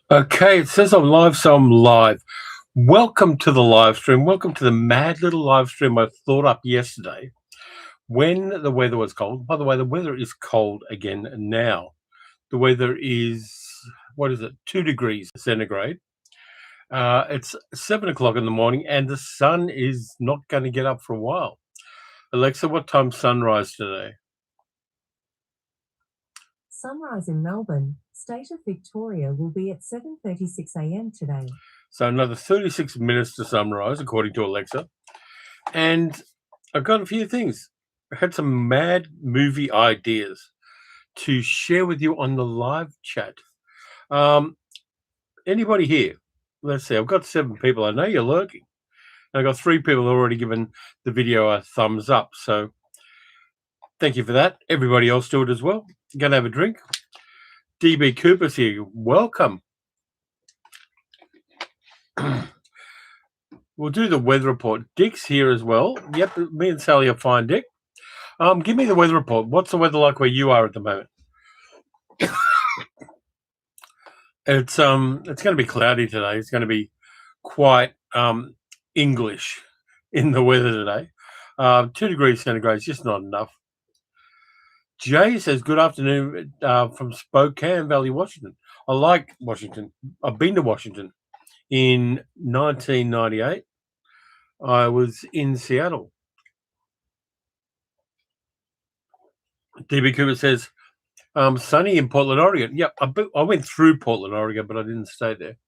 Okay, it says I'm live, so I'm live. Welcome to the live stream. Welcome to the mad little live stream I thought up yesterday when the weather was cold. By the way, the weather is cold again now. The weather is, what is it, 2 degrees centigrade. It's 7 o'clock in the morning and the sun is not going to get up for a while. Alexa, what time's sunrise today? Sunrise in Melbourne, State of Victoria, will be at 7:36 a.m. today. So another 36 minutes to sunrise, according to Alexa. And I've got a few things. I had some mad movie ideas to share with you on the live chat. Um, Anybody here? Let's see. I've got 7 people. I know you're lurking. I've got 3 people already given the video a thumbs up. So thank you for that. Everybody else do it as well. Gonna have a drink. DB Cooper's here. Welcome. We'll do the weather report. Dick's here as well. Yep, me and Sally are fine, Dick. Give me the weather report. What's the weather like where you are at the moment? It's going to be cloudy today. It's going to be quite English in the weather today. 2 degrees centigrade is just not enough. Jay says, good afternoon from Spokane Valley, Washington. I like Washington. I've been to Washington in 1998. I was in Seattle. DB Cooper says, sunny in Portland, Oregon. Yep, I went through Portland, Oregon, but I didn't stay there.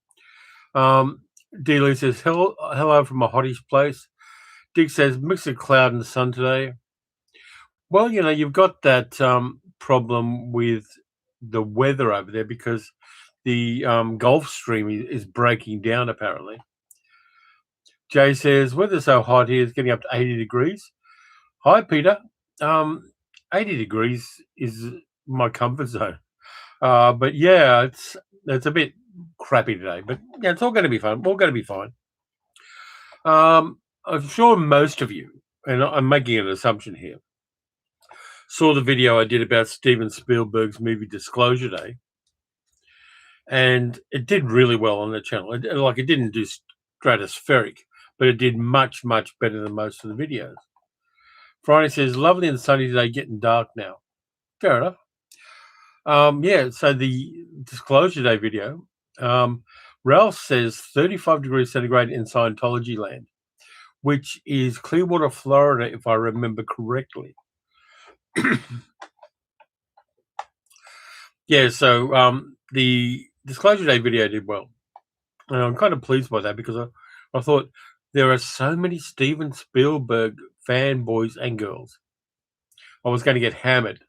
D. Lee says, hello from a hottish place. Dick says, mix of cloud and sun today. Well, you've got that problem with the weather over there because the Gulf Stream is breaking down, apparently. Jay says, weather's so hot here, it's getting up to 80 degrees. Hi, Peter. 80 degrees is my comfort zone. But yeah, it's a bit crappy today. But yeah, it's all going to be fun. We're all going to be fine. I'm sure most of you, and I'm making an assumption here, saw the video I did about Steven Spielberg's movie Disclosure Day, and it did really well on the channel. It didn't do stratospheric, but it did much, much better than most of the videos. Friday says, lovely and sunny today, getting dark now. Fair enough. Yeah, so the Disclosure Day video, Ralph says 35 degrees centigrade in Scientology land, which is Clearwater, Florida, if I remember correctly. Yeah, so the Disclosure Day video did well. And I'm kind of pleased by that because I thought there are so many Steven Spielberg fanboys and girls. I was going to get hammered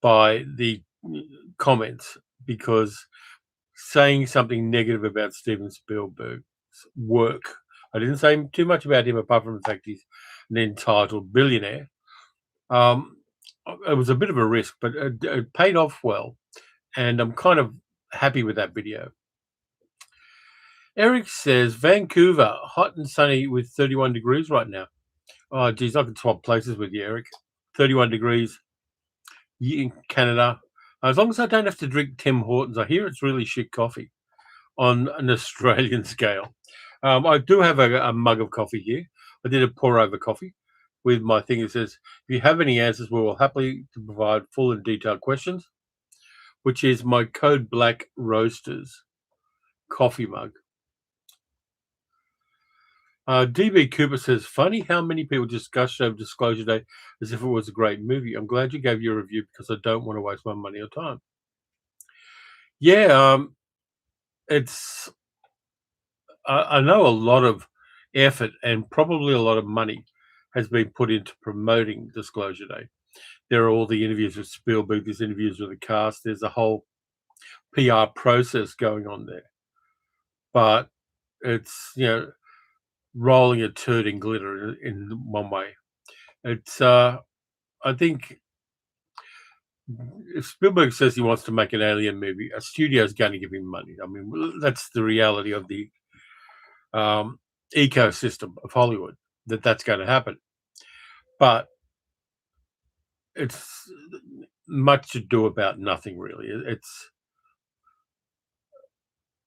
by the comments because saying something negative about Steven Spielberg's work, I didn't say too much about him apart from the fact he's an entitled billionaire. It was a bit of a risk, but it paid off well, and I'm kind of happy with that video. Eric says, Vancouver, hot and sunny with 31 degrees right now. Oh, geez, I could swap places with you, Eric. 31 degrees in Canada. As long as I don't have to drink Tim Hortons, I hear it's really shit coffee on an Australian scale. I do have a mug of coffee here. I did a pour over coffee with my thing. It says, if you have any answers, we will happily to provide full and detailed questions, which is my Code Black Roasters coffee mug. DB Cooper says, funny how many people just gushed over Disclosure Day as if it was a great movie. I'm glad you gave your review because I don't want to waste my money or time. Yeah, it's I know a lot of effort and probably a lot of money has been put into promoting Disclosure Day. There are all the interviews with Spielberg, there's interviews with the cast, there's a whole PR process going on there. But it's, rolling a turd in glitter in one way. It's, I think if Spielberg says he wants to make an alien movie, a studio's going to give him money. I mean, that's the reality of the ecosystem of Hollywood, that's going to happen. But it's much to do about nothing, really. It's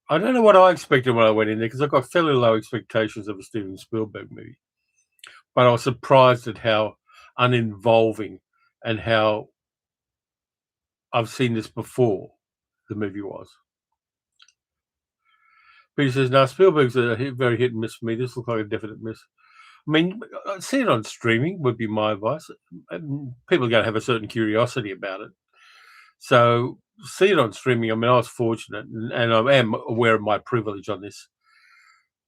I don't know what I expected when I went in there because I've got fairly low expectations of a Steven Spielberg movie. But I was surprised at how uninvolving and how I've seen this before the movie was. But he says, "No, Spielberg's a very hit and miss for me. This looks like a definite miss." I mean, see it on streaming would be my advice. People are going to have a certain curiosity about it. So see it on streaming. I mean, I was fortunate, and I am aware of my privilege on this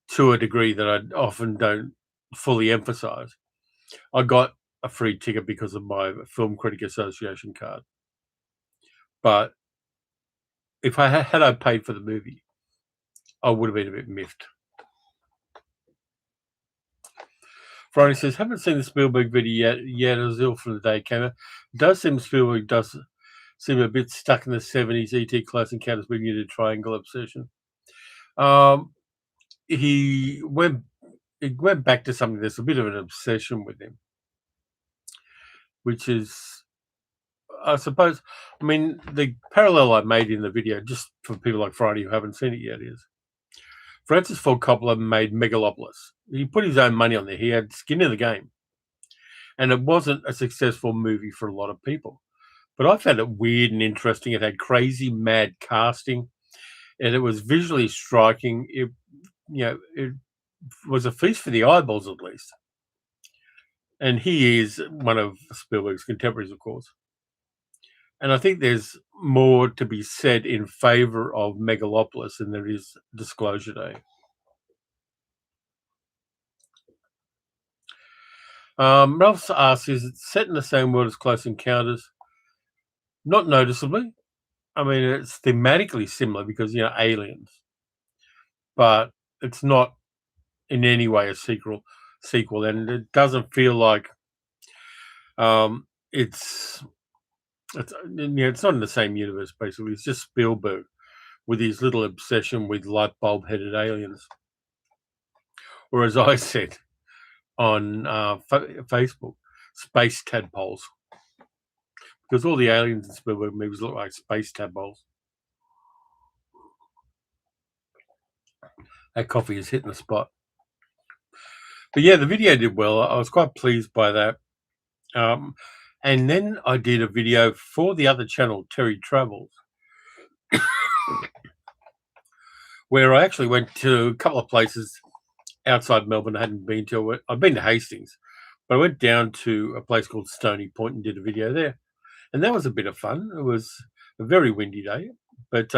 to a degree that I often don't fully emphasize. I got a free ticket because of my Film Critic Association card. But if I had I paid for the movie, I would have been a bit miffed. Friday says, haven't seen the Spielberg video yet. It was ill from the day it came out. It does seem Spielberg does seem a bit stuck in the 70s. E.T. Close Encounters of the Triangle Obsession. He went back to something that's a bit of an obsession with him, which is, I suppose, I mean, the parallel I made in the video, just for people like Friday who haven't seen it yet, is Francis Ford Coppola made Megalopolis. He put his own money on there. He had skin in the game. And it wasn't a successful movie for a lot of people. But I found it weird and interesting. It had crazy, mad casting, and it was visually striking. It was a feast for the eyeballs, at least. And he is one of Spielberg's contemporaries, of course. And I think there's more to be said in favor of Megalopolis than there is Disclosure Day. Ralph asks, is it set in the same world as Close Encounters? Not noticeably. I mean, it's thematically similar because, aliens. But it's not in any way a sequel, and it doesn't feel like it's not in the same universe, basically. It's just Spielberg with his little obsession with light bulb headed aliens. Or as I said on Facebook, space tadpoles. Because all the aliens in Spielberg movies look like space tadpoles. That coffee is hitting the spot. But yeah, the video did well. I was quite pleased by that. And then I did a video for the other channel, Terry Travels, where I actually went to a couple of places outside Melbourne I hadn't been to. I've been to Hastings, but I went down to a place called Stony Point and did a video there. And that was a bit of fun. It was a very windy day, but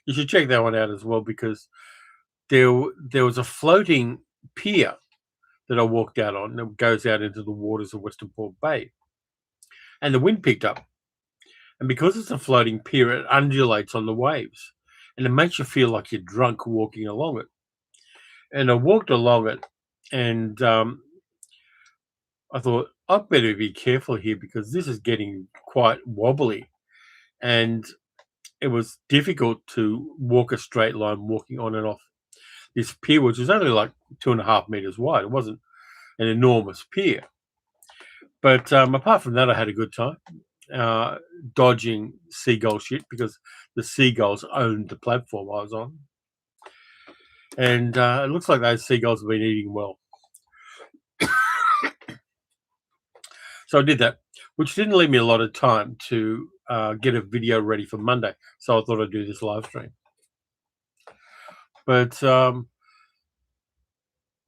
you should check that one out as well, because there was a floating pier that I walked out on that goes out into the waters of Western Port Bay. And the wind picked up. And because it's a floating pier, it undulates on the waves. And it makes you feel like you're drunk walking along it. And I walked along it, and I thought, I better be careful here because this is getting quite wobbly. And it was difficult to walk a straight line walking on and off this pier, which was only like 2.5 meters wide. It wasn't an enormous pier. But apart from that, I had a good time dodging seagull shit because the seagulls owned the platform I was on. And it looks like those seagulls have been eating well. So I did that, which didn't leave me a lot of time to get a video ready for Monday. So I thought I'd do this live stream. But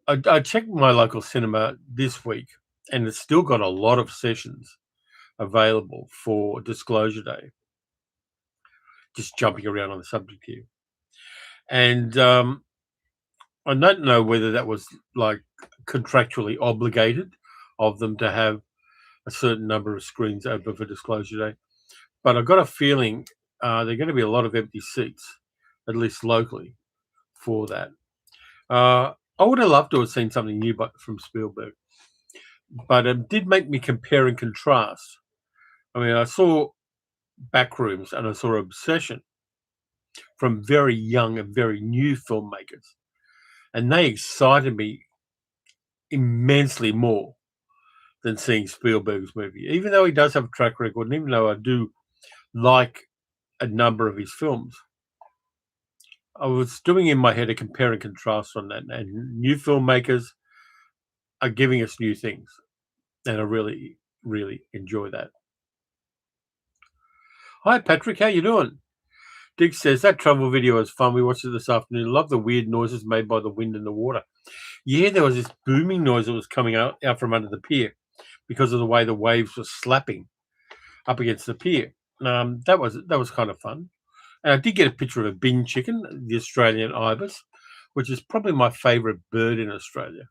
I checked my local cinema this week, and it's still got a lot of sessions available for Disclosure Day. Just jumping around on the subject here. And I don't know whether that was like contractually obligated of them to have a certain number of screens open for Disclosure Day, but I've got a feeling there are going to be a lot of empty seats, at least locally, for that. I would have loved to have seen something new from Spielberg, but it did make me compare and contrast. I mean, I saw Backrooms and I saw Obsession from very young and very new filmmakers, and they excited me immensely more than seeing Spielberg's movie, even though he does have a track record, and even though I do like a number of his films. I was doing in my head a compare and contrast on that, and new filmmakers are giving us new things, and I really, really enjoy that. Hi, Patrick. How you doing? Dick says that travel video was fun. We watched it this afternoon. Love the weird noises made by the wind and the water. Yeah, there was this booming noise that was coming out from under the pier because of the way the waves were slapping up against the pier. That was kind of fun. And I did get a picture of a bin chicken, the Australian ibis, which is probably my favourite bird in Australia.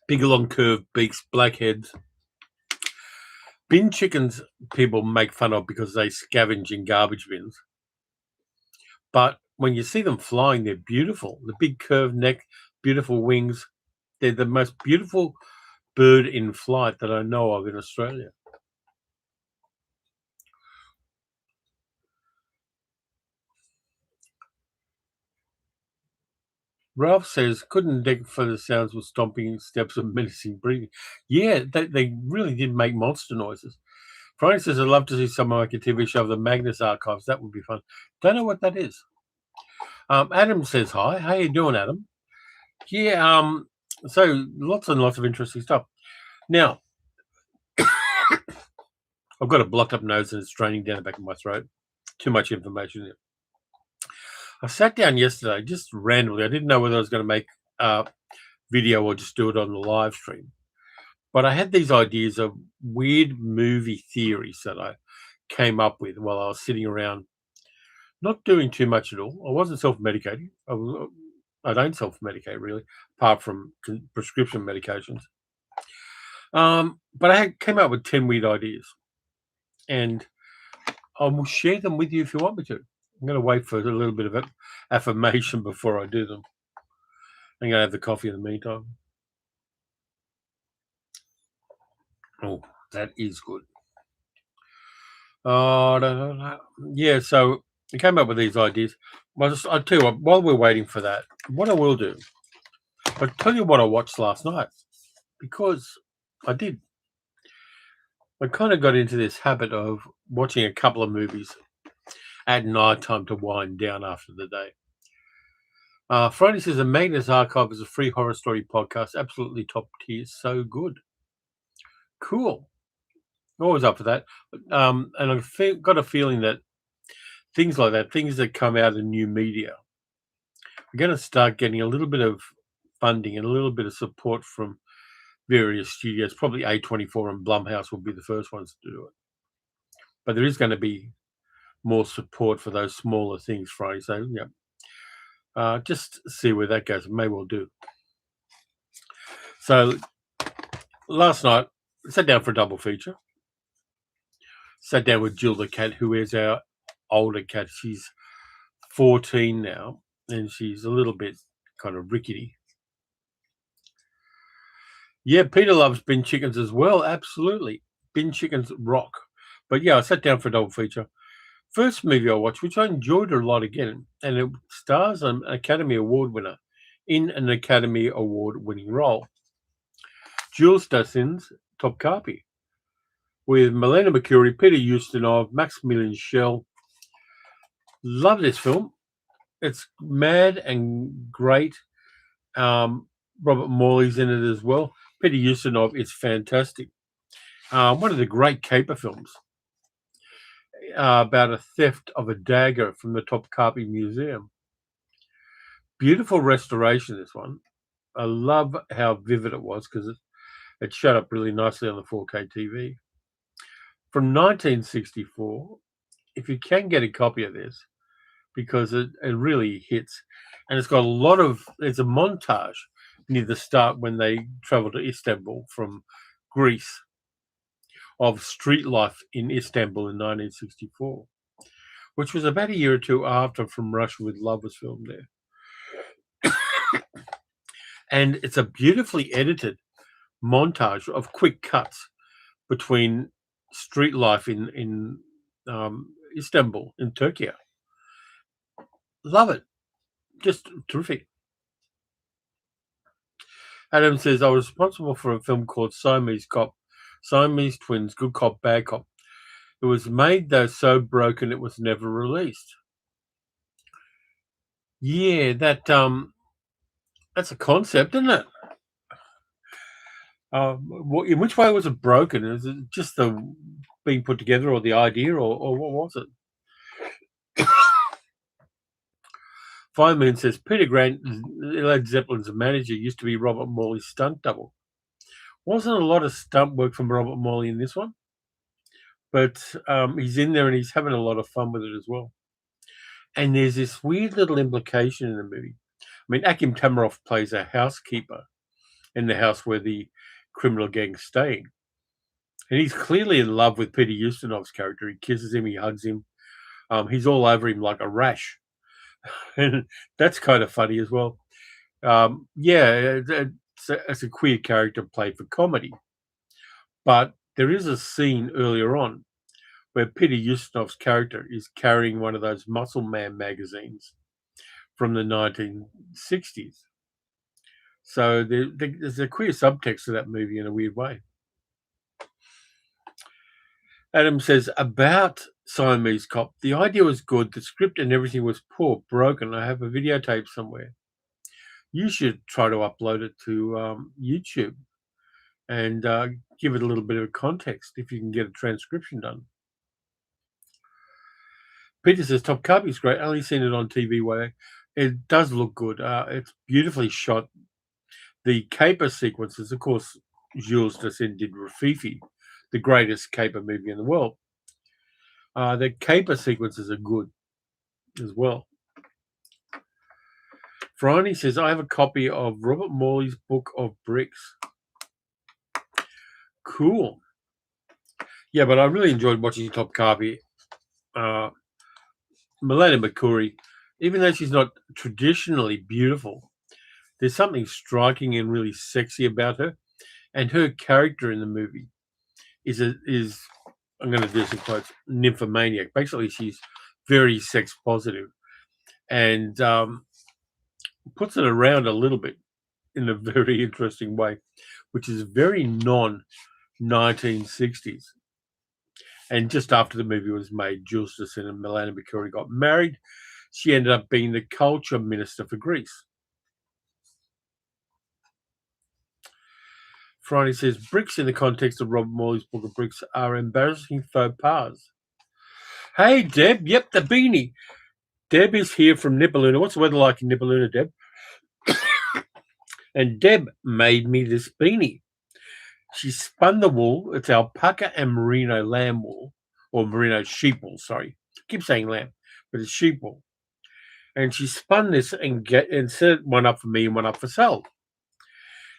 Big, long, curved beaks, black heads. Bin chickens people make fun of because they scavenge in garbage bins. But when you see them flying, they're beautiful. The big curved neck, beautiful wings. They're the most beautiful bird in flight that I know of in Australia. Ralph says, couldn't dig for the sounds with stomping steps and menacing breathing. Yeah, they really did make monster noises. Frank says, I'd love to see someone like a TV show of the Magnus Archives. That would be fun. Don't know what that is. Adam says, hi. How you doing, Adam? Yeah, so lots and lots of interesting stuff. Now, I've got a blocked up nose and it's draining down the back of my throat. Too much information there. I sat down yesterday just randomly. I didn't know whether I was going to make a video or just do it on the live stream. But I had these ideas of weird movie theories that I came up with while I was sitting around, not doing too much at all. I wasn't self-medicating. I don't self-medicate really, apart from prescription medications. But I came up with 10 weird ideas, and I will share them with you if you want me to. I'm going to wait for a little bit of affirmation before I do them. I'm going to have the coffee in the meantime. Oh, that is good. Yeah, so I came up with these ideas. I'll tell you what, while we're waiting for that, what I will do, I'll tell you what I watched last night, because I did. I kind of got into this habit of watching a couple of movies at night time to wind down after the day. Friday says, the Magnus Archive is a free horror story podcast. Absolutely top tier. So good. Cool. Always up for that. And I've got a feeling that things like that, things that come out in new media, we're going to start getting a little bit of funding and a little bit of support from various studios. Probably A24 and Blumhouse will be the first ones to do it. But there is going to be more support for those smaller things, Friday. So, yeah, just see where that goes. Maybe we'll do. So, last night, I sat down for a double feature. Sat down with Jill the cat, who is our older cat. She's 14 now, and she's a little bit kind of rickety. Yeah, Peter loves bin chickens as well. Absolutely. Bin chickens rock. But yeah, I sat down for a double feature. First movie I watched, which I enjoyed a lot again, and it stars an Academy Award winner in an Academy Award winning role. Jules Dassin's Topkapi, with Melina Mercouri, Peter Ustinov, Maximilian Schell. Love this film. It's mad and great. Robert Morley's in it as well. Peter Ustinov is fantastic. One of the great caper films about a theft of a dagger from the Topkapi Museum. Beautiful restoration, this one. I love how vivid it was because it showed up really nicely on the 4K TV. From 1964, if you can get a copy of this, because it really hits. And it's got there's a montage near the start when they travel to Istanbul from Greece of street life in Istanbul in 1964, which was about a year or two after From Russia with Love was filmed there. And it's a beautifully edited montage of quick cuts between street life in Istanbul, in Turkey. Love it. Just terrific. Adam says, I was responsible for a film called Siamese Cop, Siamese Twins, Good Cop, Bad Cop. It was made, though, so broken it was never released. Yeah, that's a concept, isn't it? In which way was it broken? Is it just the being put together, or the idea, or what was it? Fireman says Peter Grant, Led Zeppelin's manager, used to be Robert Morley's stunt double. Wasn't a lot of stunt work from Robert Morley in this one, but he's in there and he's having a lot of fun with it as well. And there's this weird little implication in the movie. I mean, Akim Tamaroff plays a housekeeper in the house where the criminal gang's staying. And he's clearly in love with Peter Ustinov's character. He kisses him, he hugs him. He's all over him like a rash. And that's kind of funny as well. Yeah, it's a queer character played for comedy. But there is a scene earlier on where Peter Ustinov's character is carrying one of those Muscle Man magazines from the 1960s. So there's a queer subtext to that movie in a weird way. Adam says, about Siamese Cop, the idea was good, the script and everything was poor, broken. I have a videotape somewhere. You should try to upload it to YouTube and give it a little bit of context if you can get a transcription done. Peter says, Top Carby is great. Only seen it on TV way. It does look good. It's beautifully shot. The caper sequences, of course, Jules Dassin did Rafifi, the greatest caper movie in the world. The caper sequences are good as well. Franny says, I have a copy of Robert Morley's Book of Bricks. Cool. Yeah, but I really enjoyed watching Top Carby. Melania Mercouri, even though she's not traditionally beautiful, there's something striking and really sexy about her. And her character in the movie is I'm going to do some quotes, nymphomaniac. Basically, she's very sex positive and puts it around a little bit in a very interesting way, which is very non-1960s. And just after the movie was made, Jules Dassin and Melania Mercouri got married. She ended up being the culture minister for Greece. Friday says, bricks in the context of Robert Morley's Book of Bricks are embarrassing faux pas. Hey, Deb. Yep, the beanie. Deb is here from Nipaluna. What's the weather like in Nipaluna, Deb? And Deb made me this beanie. She spun the wool. It's alpaca and merino lamb wool, or merino sheep wool, sorry. I keep saying lamb, but it's sheep wool. And she spun this and set one up for me and one up for Sal.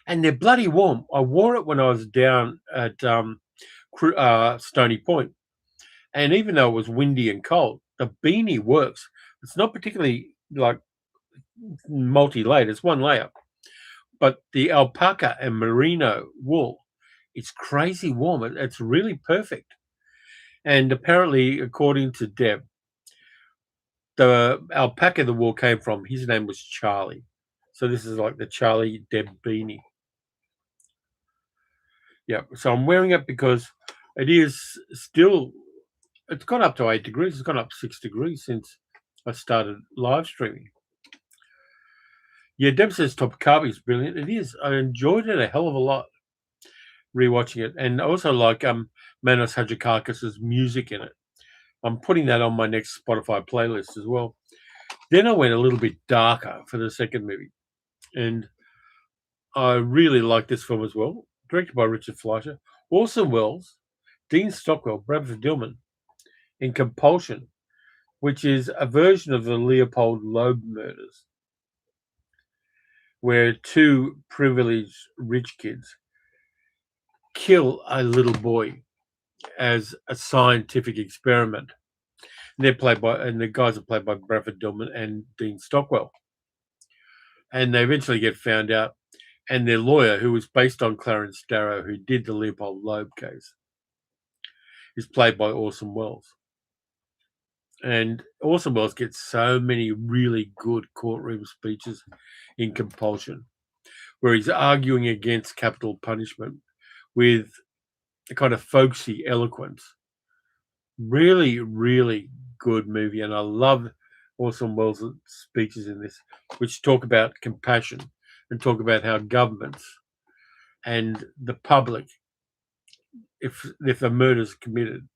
And they're bloody warm. I wore it when I was down at Stony Point. And even though it was windy and cold, the beanie works. It's not particularly like multi-layered. It's one layer. But the alpaca and merino wool, it's crazy warm. It's really perfect. And apparently, according to Deb, the alpaca the wool came from, his name was Charlie. So this is like the Charlie Deb beanie. Yeah, so I'm wearing it because it is still, it's gone up to 8 degrees. It's gone up 6 degrees since I started live streaming. Yeah, Deb says Top Carby is brilliant. It is. I enjoyed it a hell of a lot rewatching it. And I also like Manos Hadjikakis' music in it. I'm putting that on my next Spotify playlist as well. Then I went a little bit darker for the second movie. And I really like this film as well. Directed by Richard Fleischer. Orson Welles, Dean Stockwell, Bradford Dillman in Compulsion, which is a version of the Leopold Loeb murders, where two privileged rich kids kill a little boy as a scientific experiment. And the guys are played by Bradford Dillman and Dean Stockwell. And they eventually get found out. And their lawyer, who was based on Clarence Darrow, who did the Leopold Loeb case, is played by Orson Welles. And Orson Welles gets so many really good courtroom speeches in Compulsion, where he's arguing against capital punishment with a kind of folksy eloquence. Really, really good movie. And I love Orson Welles' speeches in this, which talk about compassion and talk about how governments and the public, if a murder is committed,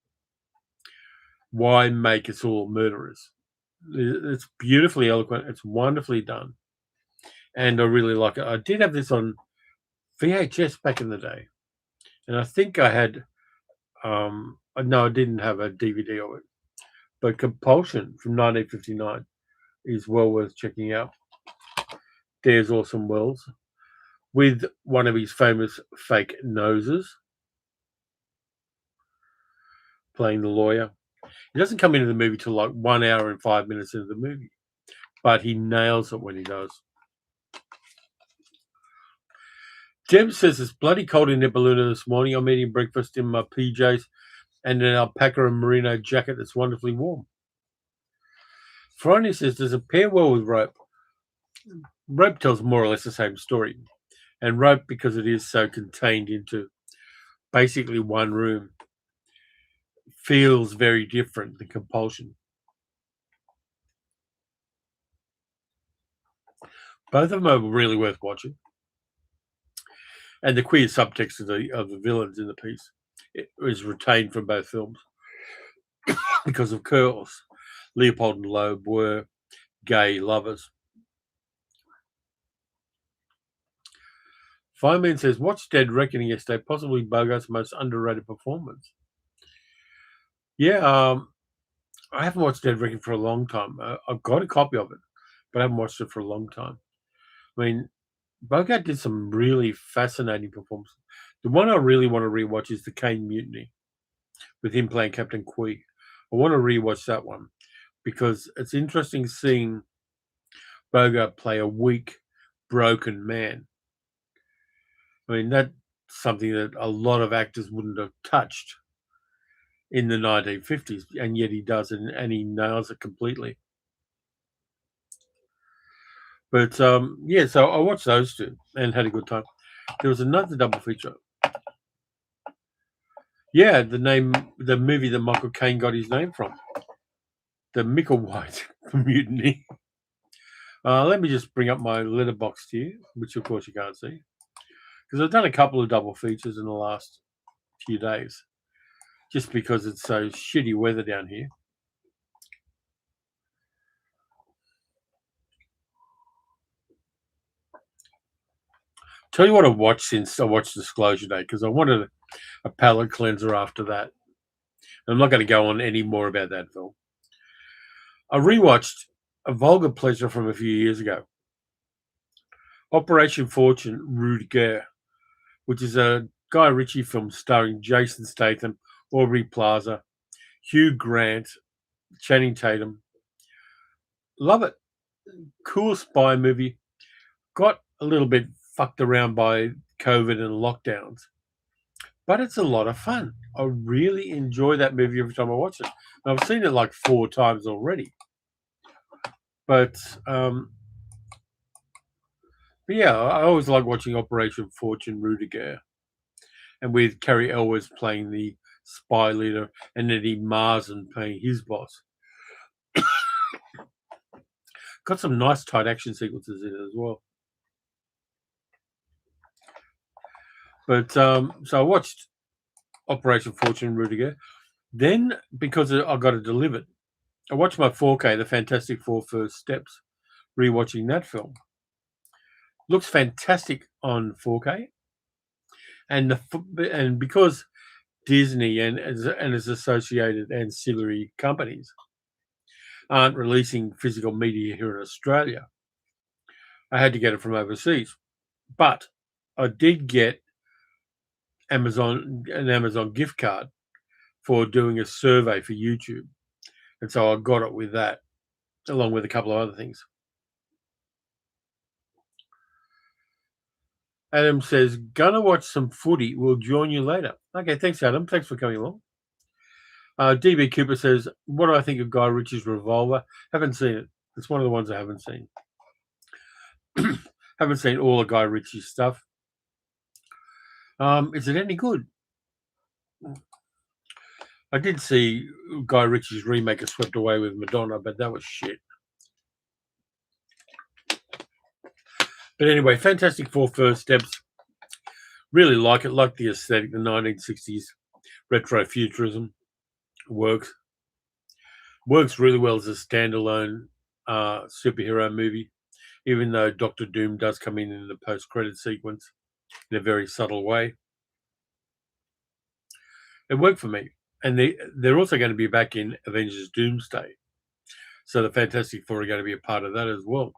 why make us all murderers? It's beautifully eloquent. It's wonderfully done, and I really like it. I did have this on VHS back in the day, and I think I had. No, I didn't have a DVD of it, but Compulsion from 1959 is well worth checking out. There's Orson Welles with one of his famous fake noses playing the lawyer. He doesn't come into the movie till like 1 hour and 5 minutes into the movie, but he nails it when he does. Jem says it's bloody cold in Nipaluna this morning. I'm eating breakfast in my PJs and an alpaca and merino jacket that's wonderfully warm. Friday says, does it pair well with Rope? Rope tells more or less the same story. And Rope, because it is so contained into basically one room, feels very different than Compulsion. Both of them are really worth watching. And the queer subtext of the villains in the piece is retained from both films because, of course, Leopold and Loeb were gay lovers. Fireman says, watch Dead Reckoning yesterday, possibly Bogart's most underrated performance. Yeah, I haven't watched Dead Reckoning for a long time. I've got a copy of it, but I haven't watched it for a long time. I mean, Bogart did some really fascinating performances. The one I really want to rewatch is The Caine Mutiny, with him playing Captain Queeg. I want to rewatch that one because it's interesting seeing Bogart play a weak, broken man. I mean, that's something that a lot of actors wouldn't have touched in the 1950s, and yet he does, and he nails it completely. But yeah, so I watched those two and had a good time. There was another double feature. Yeah, the movie that Michael Caine got his name from, the Micklewhite Mutiny. Let me just bring up my letterbox here, which of course you can't see, because I've done a couple of double features in the last few days, just because it's so shitty weather down here. Tell you what I've watched since I watched Disclosure Day, because I wanted a palate cleanser after that. I'm not going to go on any more about that film. I rewatched A Vulgar Pleasure from a few years ago, Operation Fortune, Rue de Guerre, which is a Guy Ritchie film starring Jason Statham, Aubrey Plaza, Hugh Grant, Channing Tatum. Love it. Cool spy movie. Got a little bit fucked around by COVID and lockdowns, but it's a lot of fun. I really enjoy that movie every time I watch it. And I've seen it like 4 times already. But yeah, I always like watching Operation Fortune, Rue de Guerre, and with Carrie Elwes playing the spy leader and Eddie Marsan playing his boss. Got some nice tight action sequences in it as well. But so I watched Operation Fortune, Rue de Guerre. Then, because I got it delivered, I watched my 4K, The Fantastic Four First Steps, rewatching that film. Looks fantastic on 4K. And because Disney and its associated ancillary companies aren't releasing physical media here in Australia, I had to get it from overseas. But I did get an Amazon gift card for doing a survey for YouTube. And so I got it with that, along with a couple of other things. Adam says, gonna watch some footy. We'll join you later. Okay, thanks, Adam. Thanks for coming along. DB Cooper says, what do I think of Guy Ritchie's Revolver? Haven't seen it. It's one of the ones I haven't seen. Haven't seen all of Guy Ritchie's stuff. Is it any good? I did see Guy Ritchie's remake of Swept Away with Madonna, but that was shit. But anyway, Fantastic Four First Steps. Really like it. Like the aesthetic, the 1960s retro futurism works really well as a standalone superhero movie. Even though Doctor Doom does come in the post-credit sequence in a very subtle way, it worked for me. And they're also going to be back in Avengers Doomsday, so the Fantastic Four are going to be a part of that as well.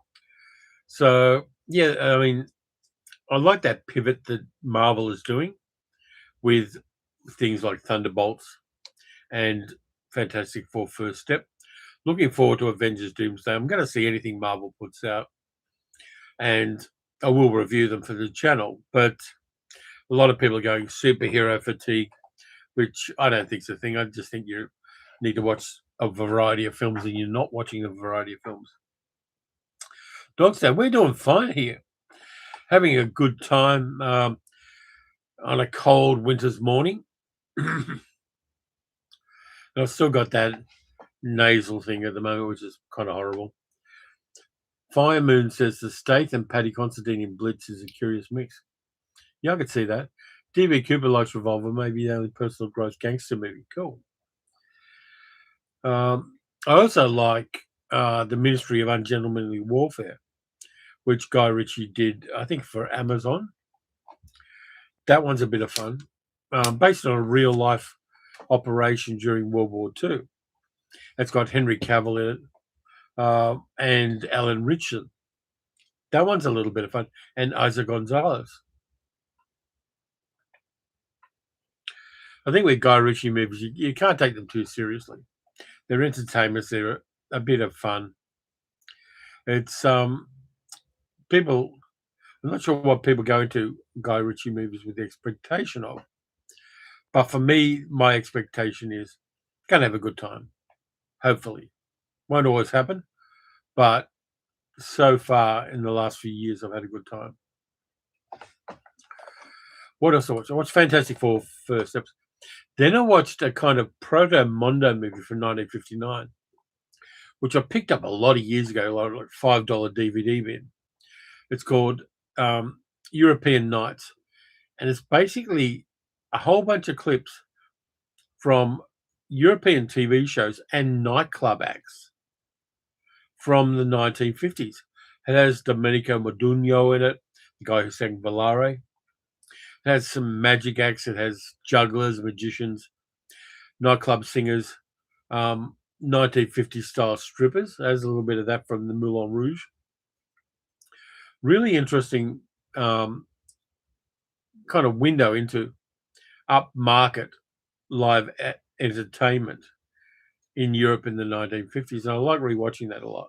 So yeah, I mean, I like that pivot that Marvel is doing with things like Thunderbolts and Fantastic Four First Step. Looking forward to Avengers Doomsday. I'm going to see anything Marvel puts out, and I will review them for the channel. But a lot of people are going superhero fatigue, which I don't think is a thing. I just think you need to watch a variety of films, and you're not watching a variety of films. Dogstad, we're doing fine here. Having a good time on a cold winter's morning. I've still got that nasal thing at the moment, which is kind of horrible. Fire Moon says the Statham Paddy Considine in Blitz is a curious mix. Yeah, I could see that. DB Cooper likes Revolver, maybe the only personal gross gangster movie. Cool. I also like The Ministry of Ungentlemanly Warfare, which Guy Ritchie did, I think, for Amazon. That one's a bit of fun. Based on a real life operation during World War II. It's got Henry Cavill in it and Alan Ritchson. That one's a little bit of fun. And Isaac Gonzalez. I think with Guy Ritchie movies, you can't take them too seriously. They're entertainments. They're a bit of fun. It's people. I'm not sure what people go into Guy Ritchie movies with the expectation of, but for me, my expectation is gonna have a good time. Hopefully, won't always happen, but so far in the last few years, I've had a good time. What else I watched? I watched Fantastic Four First Steps. Then I watched a kind of proto-Mondo movie from 1959, which I picked up a lot of years ago, like $5 DVD bin. It's called European Nights, and it's basically a whole bunch of clips from European TV shows and nightclub acts from the 1950s. It has Domenico Modugno in it, the guy who sang Volare. It has some magic acts. It has jugglers, magicians, nightclub singers, 1950s style strippers. There's a little bit of that from the Moulin Rouge. Really interesting kind of window into upmarket live entertainment in Europe in the 1950s. And I like rewatching that a lot.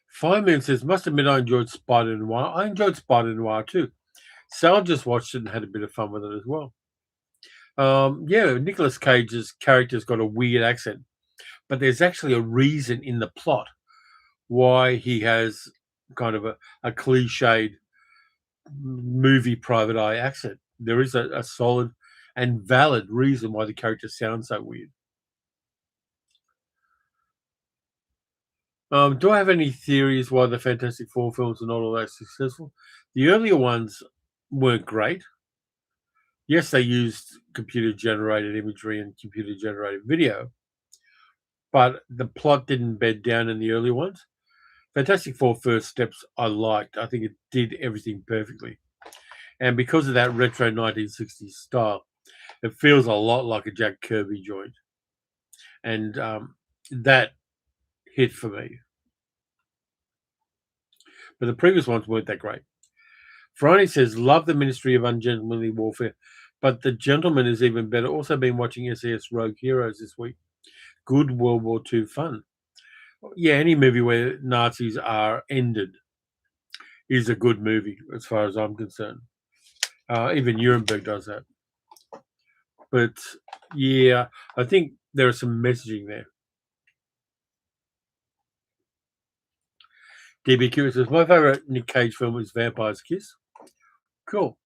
Fireman says, must admit I enjoyed Spider Noir. I enjoyed Spider Noir too. Sal just watched it and had a bit of fun with it as well. Yeah, Nicolas Cage's character's got a weird accent, but there's actually a reason in the plot why he has kind of a cliched movie private eye accent. There is a solid and valid reason why the character sounds so weird. Do I have any theories why the Fantastic Four films are not all that successful? The earlier ones weren't great. Yes, they used computer-generated imagery and computer-generated video, but the plot didn't bed down in the early ones. Fantastic Four First Steps I liked. I think it did everything perfectly. And because of that retro 1960s style, it feels a lot like a Jack Kirby joint. And that hit for me. But the previous ones weren't that great. Friday says, love the Ministry of Ungentlemanly Warfare, but The Gentleman is even better. Also been watching SAS Rogue Heroes this week. Good World War II fun. Yeah, any movie where Nazis are ended is a good movie as far as I'm concerned. Even Nuremberg does that. But yeah, I think there is some messaging there. DBQ says, my favorite Nick Cage film is Vampire's Kiss. Cool.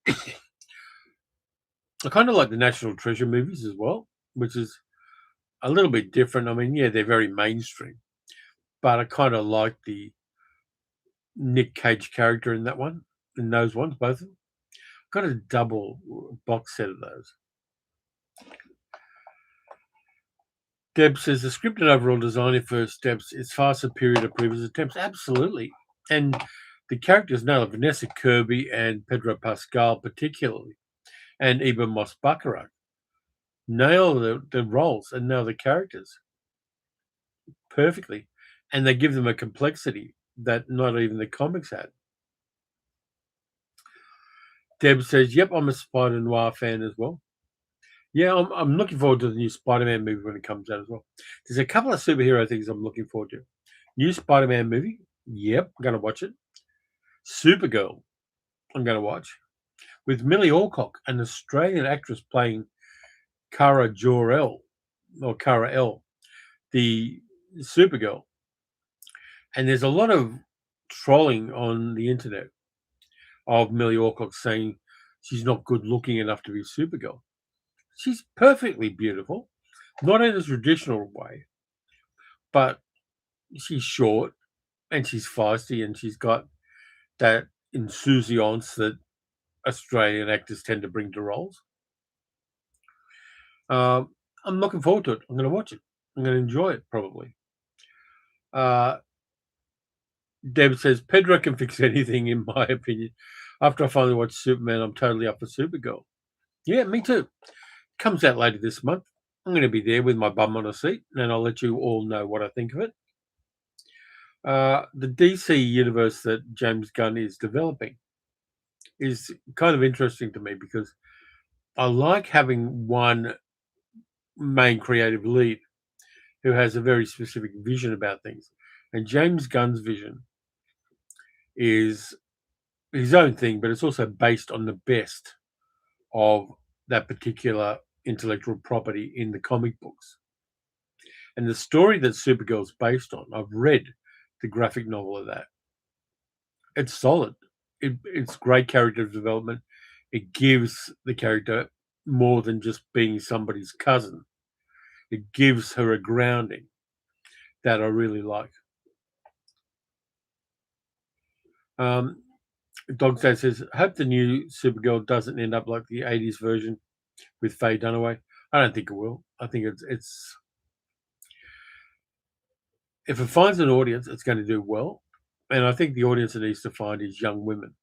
I kind of like the National Treasure movies as well, which is a little bit different. I mean, yeah, they're very mainstream, but I kind of like the Nick Cage character in that one, in those ones, both of them. Got a double box set of those. Deb says the script and overall design in First Steps is far superior to previous attempts. Absolutely. And the characters now, Vanessa Kirby and Pedro Pascal particularly, and Eben Moss-Baccarat, nail the roles and now the characters perfectly. And they give them a complexity that not even the comics had. Deb says, yep, I'm a Spider Noir fan as well. Yeah, I'm looking forward to the new Spider-Man movie when it comes out as well. There's a couple of superhero things I'm looking forward to. New Spider-Man movie. Yep, I'm going to watch it. Supergirl. I'm going to watch. With Millie Alcock, an Australian actress playing Kara Jor-El, or Kara El, the Supergirl. And there's a lot of trolling on the internet of Millie Alcock saying she's not good looking enough to be Supergirl. She's perfectly beautiful, not in a traditional way, but she's short and she's feisty and she's got that insouciance that Australian actors tend to bring to roles. I'm looking forward to it. I'm going to watch it. I'm going to enjoy it probably. Deb says Pedro can fix anything, in my opinion. After I finally watch Superman, I'm totally up for Supergirl. Yeah, me too. Comes out later this month. I'm going to be there with my bum on a seat, and I'll let you all know what I think of it. The DC universe that James Gunn is developing is kind of interesting to me because I like having one main creative lead who has a very specific vision about things. And James Gunn's vision is his own thing, but it's also based on the best of that particular intellectual property in the comic books. And the story that Supergirl's based on, I've read the graphic novel of that. It's solid. It's great character development. It gives the character more than just being somebody's cousin. It gives her a grounding that I really like. Dog Dad says, hope the new Supergirl doesn't end up like the 80s version with Faye Dunaway. I don't think it will. I think it's if it finds an audience, it's going to do well. And I think the audience it needs to find is young women.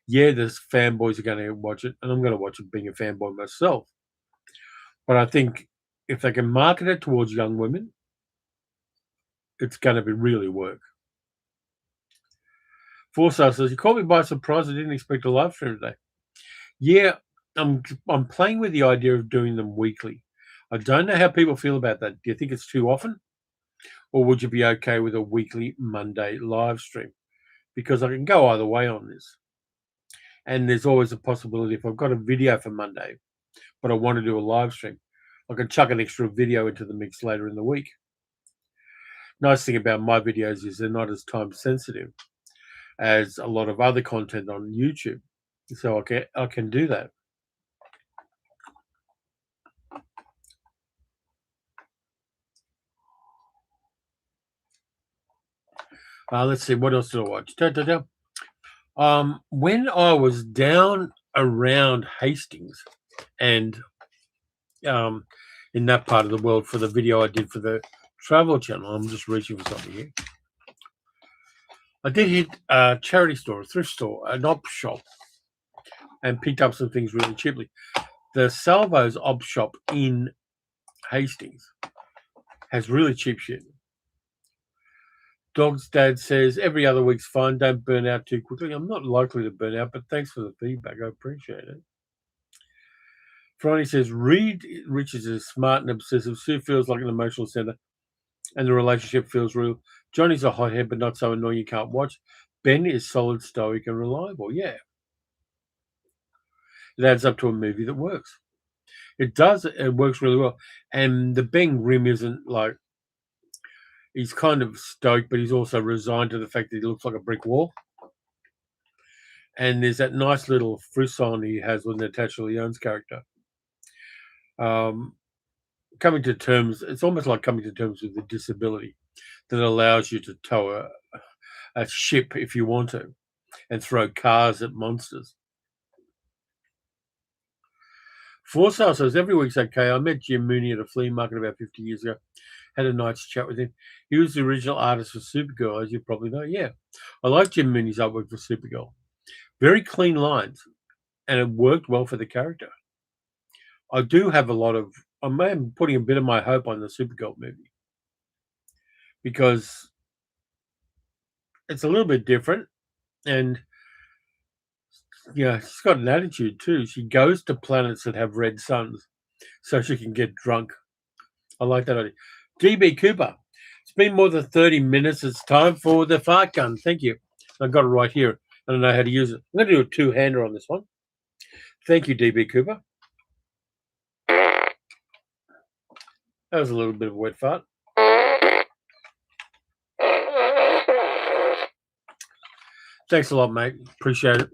Yeah, there's fanboys are going to watch it, and I'm going to watch it being a fanboy myself. But I think if they can market it towards young women, it's going to be really work. Four-Star says, you caught me by surprise. I didn't expect a live stream today. Yeah, I'm playing with the idea of doing them weekly. I don't know how people feel about that. Do you think it's too often? Or would you be okay with a weekly Monday live stream? Because I can go either way on this. And there's always a possibility if I've got a video for Monday, but I want to do a live stream, I can chuck an extra video into the mix later in the week. Nice thing about my videos is they're not as time sensitive as a lot of other content on YouTube. So I can do that. Let's see, what else did I watch? When I was down around Hastings and in that part of the world for the video I did for the Travel Channel, I'm just reaching for something here. I did hit a charity store, a thrift store, an op shop, and picked up some things really cheaply. The Salvo's op shop in Hastings has really cheap shit. Dog's dad says every other week's fine. Don't burn out too quickly. I'm not likely to burn out, but thanks for the feedback. I appreciate it. Franny says Reed Richards is smart and obsessive. Sue feels like an emotional center, and the relationship feels real. Johnny's a hothead, but not so annoying you can't watch. Ben is solid, stoic, and reliable. Yeah. It adds up to a movie that works. It does. It works really well. And the Ben Grimm isn't like, he's kind of stoked, but he's also resigned to the fact that he looks like a brick wall. And there's that nice little frisson he has with Natasha Lyonne's character. coming to terms. It's almost like coming to terms with a disability that allows you to tow a ship if you want to, and throw cars at monsters. Forsale says every week's okay. I met Jim Mooney at a flea market about 50 years ago. Had a nice chat with him. He was the original artist for Supergirl, as you probably know. Yeah, I like Jim Mooney's artwork for Supergirl. Very clean lines, and it worked well for the character. I do have I may am putting a bit of my hope on the Supergirl movie because it's a little bit different, and she's got an attitude too. She goes to planets that have red suns so she can get drunk. I like that idea. DB Cooper, it's been more than 30 minutes. It's time for the fart gun. Thank you. I've got it right here. I don't know how to use it. I'm going to do a two-hander on this one. Thank you, DB Cooper. That was a little bit of a wet fart. Thanks a lot, mate. Appreciate it.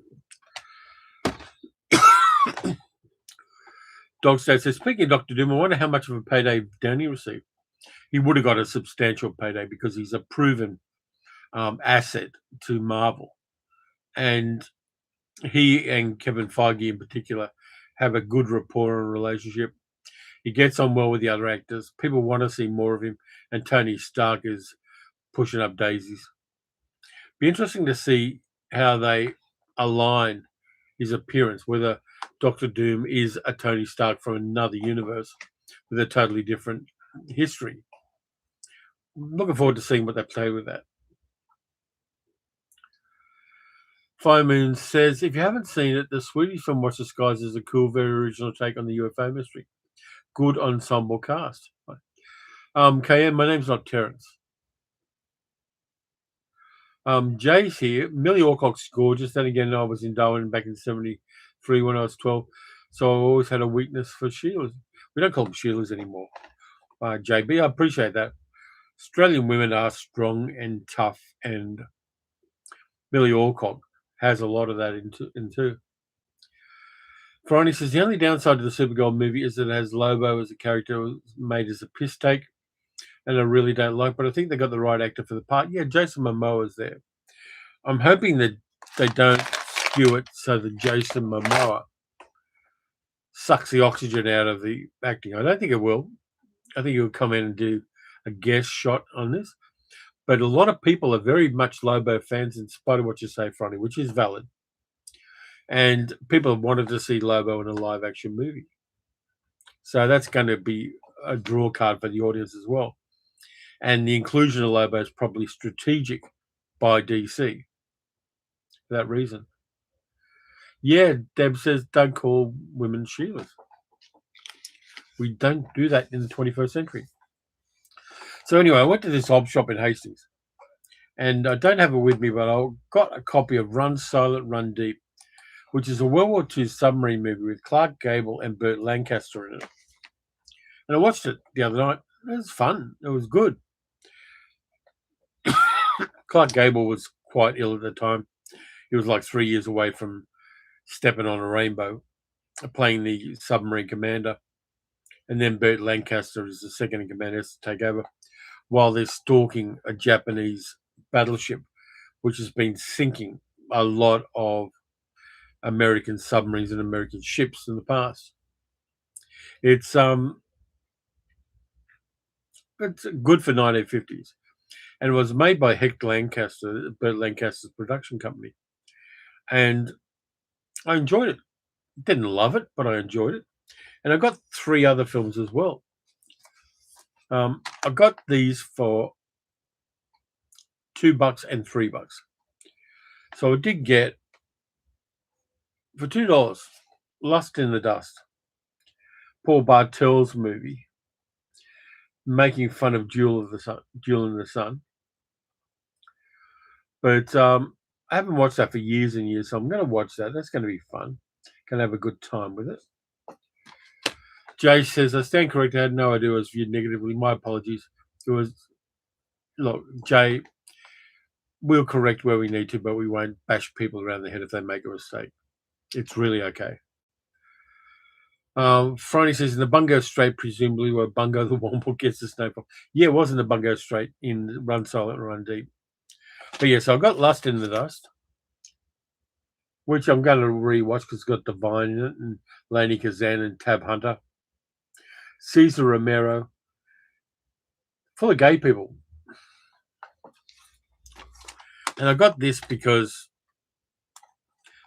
Dog State says, speaking of Dr. Doom, I wonder how much of a payday Downey received. He would have got a substantial payday because he's a proven asset to Marvel. And he and Kevin Feige in particular have a good rapport and relationship. He gets on well with the other actors. People want to see more of him. And Tony Stark is pushing up daisies. Be interesting to see how they align his appearance, whether Dr. Doom is a Tony Stark from another universe with a totally different history. Looking forward to seeing what they play with that. Fire Moon says, if you haven't seen it, the Swedish film Watch the Skies is a cool, very original take on the UFO mystery. Good ensemble cast. KM, my name's not Terrence. Jay's here. Millie Alcock's gorgeous. Then again, I was in Darwin back in 73 when I was 12. So I always had a weakness for Sheilas. We don't call them Sheilas anymore. JB, I appreciate that. Australian women are strong and tough, and Millie Alcock has a lot of that in too. Friday says, the only downside to the Supergirl movie is that it has Lobo as a character made as a piss take, and I really don't like, but I think they got the right actor for the part. Yeah, Jason Momoa's there. I'm hoping that they don't skew it so that Jason Momoa sucks the oxygen out of the acting. I don't think it will. I think he'll come in and do a guest shot on this. But a lot of people are very much Lobo fans, in spite of what you say, Fronty, which is valid. And people have wanted to see Lobo in a live-action movie. So that's going to be a draw card for the audience as well. And the inclusion of Lobo is probably strategic by DC for that reason. Yeah, Deb says, don't call women Sheilas. We don't do that in the 21st century. So anyway, I went to this op shop in Hastings. And I don't have it with me, but I got a copy of Run Silent, Run Deep, which is a World War II submarine movie with Clark Gable and Burt Lancaster in it. And I watched it the other night. It was fun. It was good. Clark Gable was quite ill at the time. He was like 3 years away from stepping on a rainbow, playing the submarine commander. And then Burt Lancaster is the second in command, has to take over while they're stalking a Japanese battleship, which has been sinking a lot of American submarines and American ships in the past. It's good for 1950s. And it was made by Hector Lancaster, Burt Lancaster's production company. And I enjoyed it. Didn't love it, but I enjoyed it. And I got 3 other films as well. I got these for $2 and $3. So I did get, for $2, Lust in the Dust. Paul Bartel's movie, making fun of Jewel in the Sun. But I haven't watched that for years and years, so I'm going to watch that. That's going to be fun. Going to have a good time with it. Jay says, I stand corrected. I had no idea it was viewed negatively. My apologies. It was, look, Jay, we'll correct where we need to, but we won't bash people around the head if they make a mistake. It's really okay. Friday says in the Bungo Strait, presumably where Bungo the Womble gets his name from. Yeah, it was in the Bungo Strait in Run Silent, Run Deep. But yeah, so I've got Lust in the Dust, which I'm going to rewatch because it's got Divine in it and Laney Kazan and Tab Hunter. Cesar Romero, full of gay people. And I got this because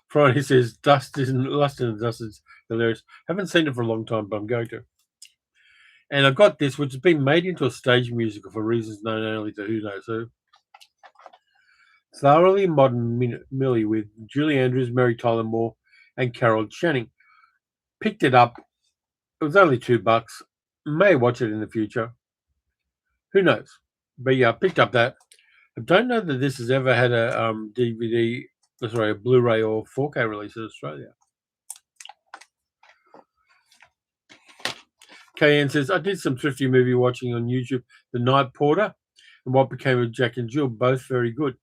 Friday says Lust in the Dust is hilarious. Haven't seen it for a long time, but I'm going to. And I got this, which has been made into a stage musical for reasons known only to who knows who. Thoroughly modern Millie with Julie Andrews, Mary Tyler Moore, and Carol Channing. Picked it up. It was only $2. May watch it in the future. Who knows? But yeah, I picked up that. I don't know that this has ever had a a Blu-ray or 4K release in Australia. KN says, I did some thrifty movie watching on YouTube, The Night Porter and What Became of Jack and Jill, both very good.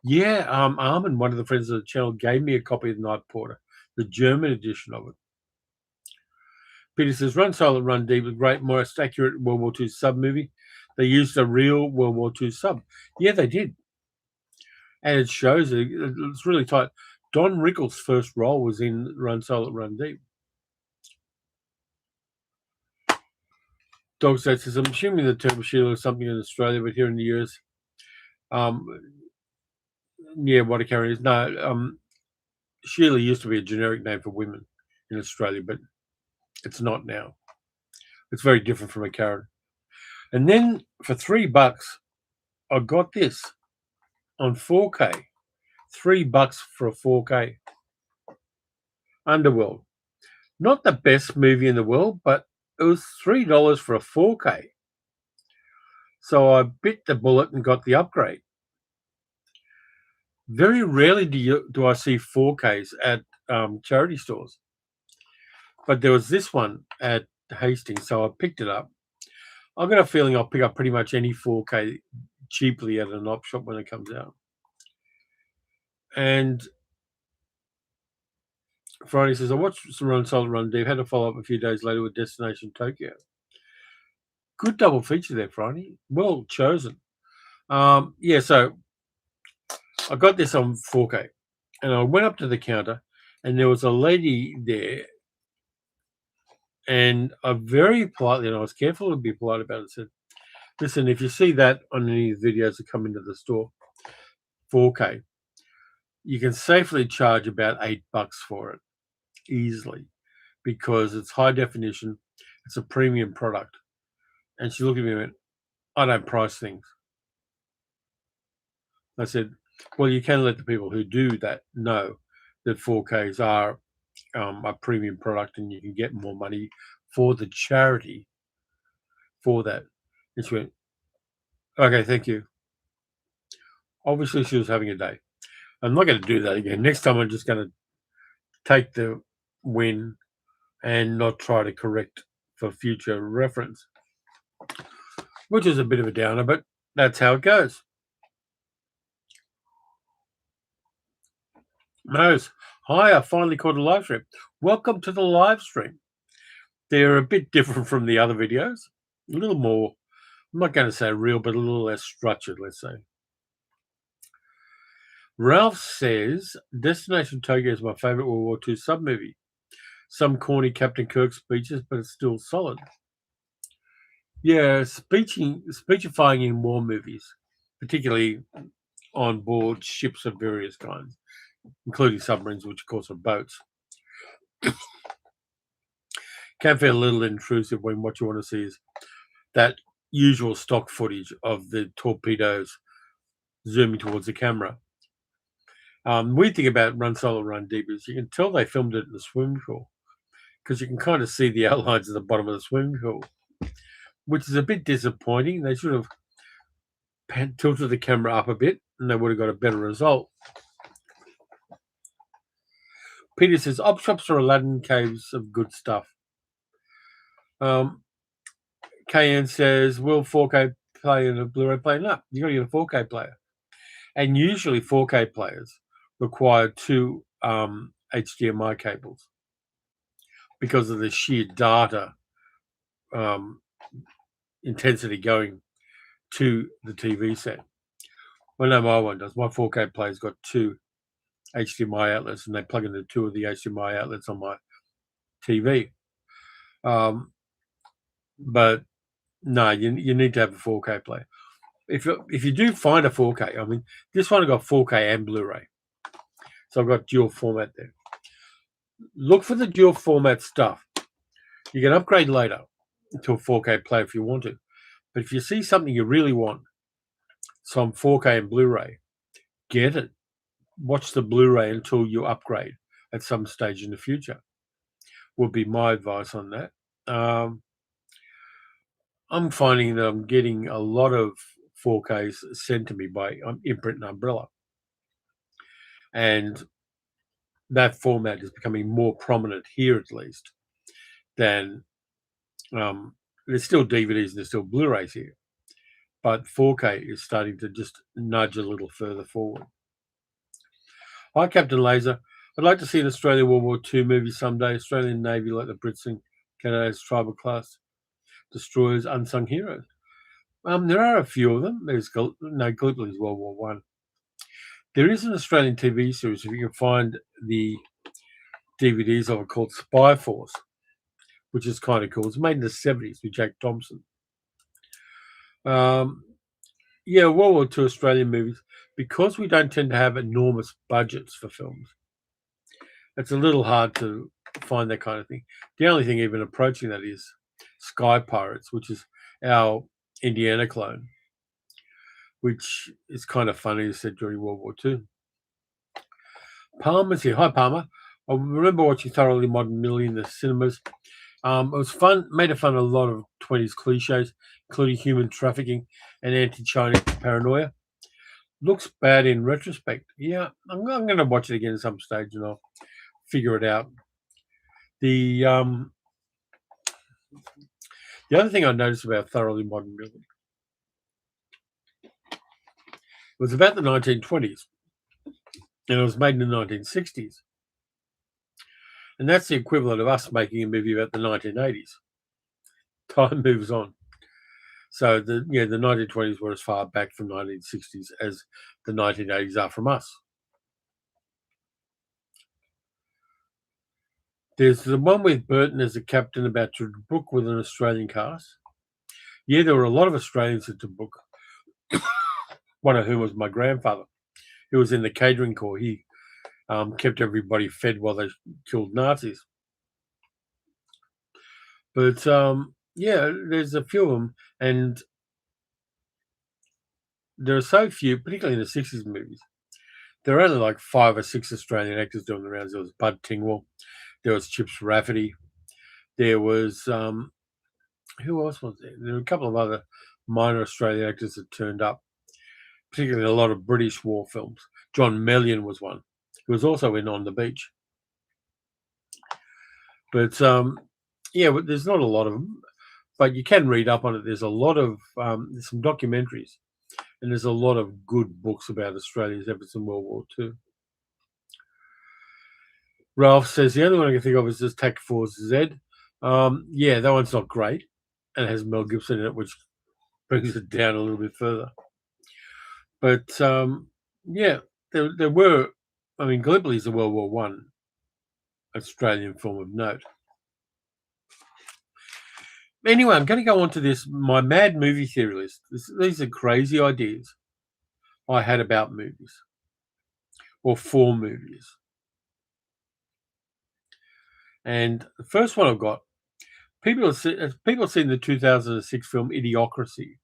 Yeah, Armin, one of the friends of the channel, gave me a copy of The Night Porter, the German edition of it. Peter says, Run Silent, Run Deep, a great, most accurate World War II sub movie. They used a real World War II sub. Yeah, they did. And it shows it's really tight. Don Rickles' first role was in Run Silent, Run Deep. Dog says, I'm assuming the term Sheila is something in Australia, but here in the US, yeah, what a carry is. No, Sheila used to be a generic name for women in Australia, but it's not now. It's very different from a Karen. And then for $3, I got this on 4K. $3 for a 4K. Underworld. Not the best movie in the world, but it was $3 for a 4K. So I bit the bullet and got the upgrade. Very rarely do I see 4Ks at charity stores. But there was this one at Hastings, so I picked it up. I've got a feeling I'll pick up pretty much any 4K cheaply at an op shop when it comes out. And Friday says, I watched some Run Silent, Run Deep, had to follow up a few days later with Destination Tokyo. Good double feature there, Friday. Well chosen. Yeah, so I got this on 4K, and I went up to the counter, and there was a lady there, and I very politely, and I was careful to be polite about it, said, listen, if you see that on any of the videos that come into the store, 4K, you can safely charge about $8 for it, easily, because it's high definition, it's a premium product. And she looked at me and went, I don't price things. I said, well, you can let the people who do that know that 4Ks are a premium product and you can get more money for the charity for that. And she went, okay, thank you. Obviously, she was having a day. I'm not going to do that again. Next time, I'm just going to take the win and not try to correct for future reference, which is a bit of a downer, but that's how it goes. Mose, hi, I finally caught a live stream. Welcome to the live stream. They're a bit different from the other videos. A little more, I'm not going to say real, but a little less structured, let's say. Ralph says, Destination Tokyo is my favorite World War II sub-movie. Some corny Captain Kirk speeches, but it's still solid. Yeah, speechifying in war movies, particularly on board ships of various kinds, including submarines, which of course are boats, can feel a little intrusive when what you want to see is that usual stock footage of the torpedoes zooming towards the camera. Weird thing about Run Silent, Run Deep is you can tell they filmed it in the swimming pool because you can kind of see the outlines at the bottom of the swimming pool, which is a bit disappointing. They should have tilted the camera up a bit and they would have got a better result. Peter says, op shops are Aladdin caves of good stuff. KN says, will 4K play in a Blu-ray player? No, you got to get a 4K player. And usually 4K players require two HDMI cables because of the sheer data intensity going to the TV set. Well, no, my one does. My 4K player's got 2 HDMI outlets, and they plug into 2 of the HDMI outlets on my TV. But no, you need to have a 4K player. If you do find a 4K, I mean, this one I got 4K and Blu-ray, so I've got dual format there. Look for the dual format stuff. You can upgrade later to a 4K player if you want to, but if you see something you really want, some 4K and Blu-ray, get it. Watch the Blu-ray until you upgrade at some stage in the future. Would be my advice on that. I'm finding that I'm getting a lot of 4Ks sent to me by Imprint and Umbrella, and that format is becoming more prominent here, at least, than there's still DVDs and there's still Blu-rays here, but 4K is starting to just nudge a little further forward. Hi, Captain Laser. I'd like to see an Australian World War II movie someday. Australian Navy like the Brits and Canada's tribal class destroyers, unsung heroes. There are a few of them. There's Gallipoli's World War One. There is an Australian TV series, if you can find the DVDs of it, called Spy Force, which is kind of cool. It's made in the 70s with Jack Thompson. World War II Australian movies, because we don't tend to have enormous budgets for films, it's a little hard to find that kind of thing. The only thing even approaching that is Sky Pirates, which is our Indiana clone, which is kind of funny, as said, during World War II. Palmer's here. Hi, Palmer. I remember watching Thoroughly Modern Millie in the cinemas. It was fun, made fun of a lot of 20s cliches, including human trafficking and anti-Chinese paranoia. Looks bad in retrospect. Yeah, I'm going to watch it again at some stage and I'll figure it out. The other thing I noticed about Thoroughly Modern Millie was about the 1920s, and it was made in the 1960s. And that's the equivalent of us making a movie about the 1980s. Time moves on. So the 1920s were as far back from 1960s as the 1980s are from us. There's the one with Burton as a captain about to book with an Australian cast. Yeah, there were a lot of Australians at the book. One of whom was my grandfather, who was in the catering corps. He kept everybody fed while they killed Nazis. But there's a few of them, and there are so few, particularly in the 60s movies. There are only like 5 or 6 Australian actors doing the rounds. There was Bud Tingwell, there was Chips Rafferty, there was who else was there? There were a couple of other minor Australian actors that turned up, particularly a lot of British war films. John Mellion was one. He was also in On the Beach. But there's not a lot of them, but you can read up on it. There's a lot of there's some documentaries, and there's a lot of good books about Australia's efforts in World War II. Ralph says the only one I can think of is this TAC Force Z. That one's not great, and has Mel Gibson in it, which brings it down a little bit further. But there were. I mean, Gallipoli's a World War One Australian film of note. Anyway, I'm going to go on to my mad movie theory list. These are crazy ideas I had about movies, or for movies. And the first one I've got, people have seen the 2006 film Idiocracy,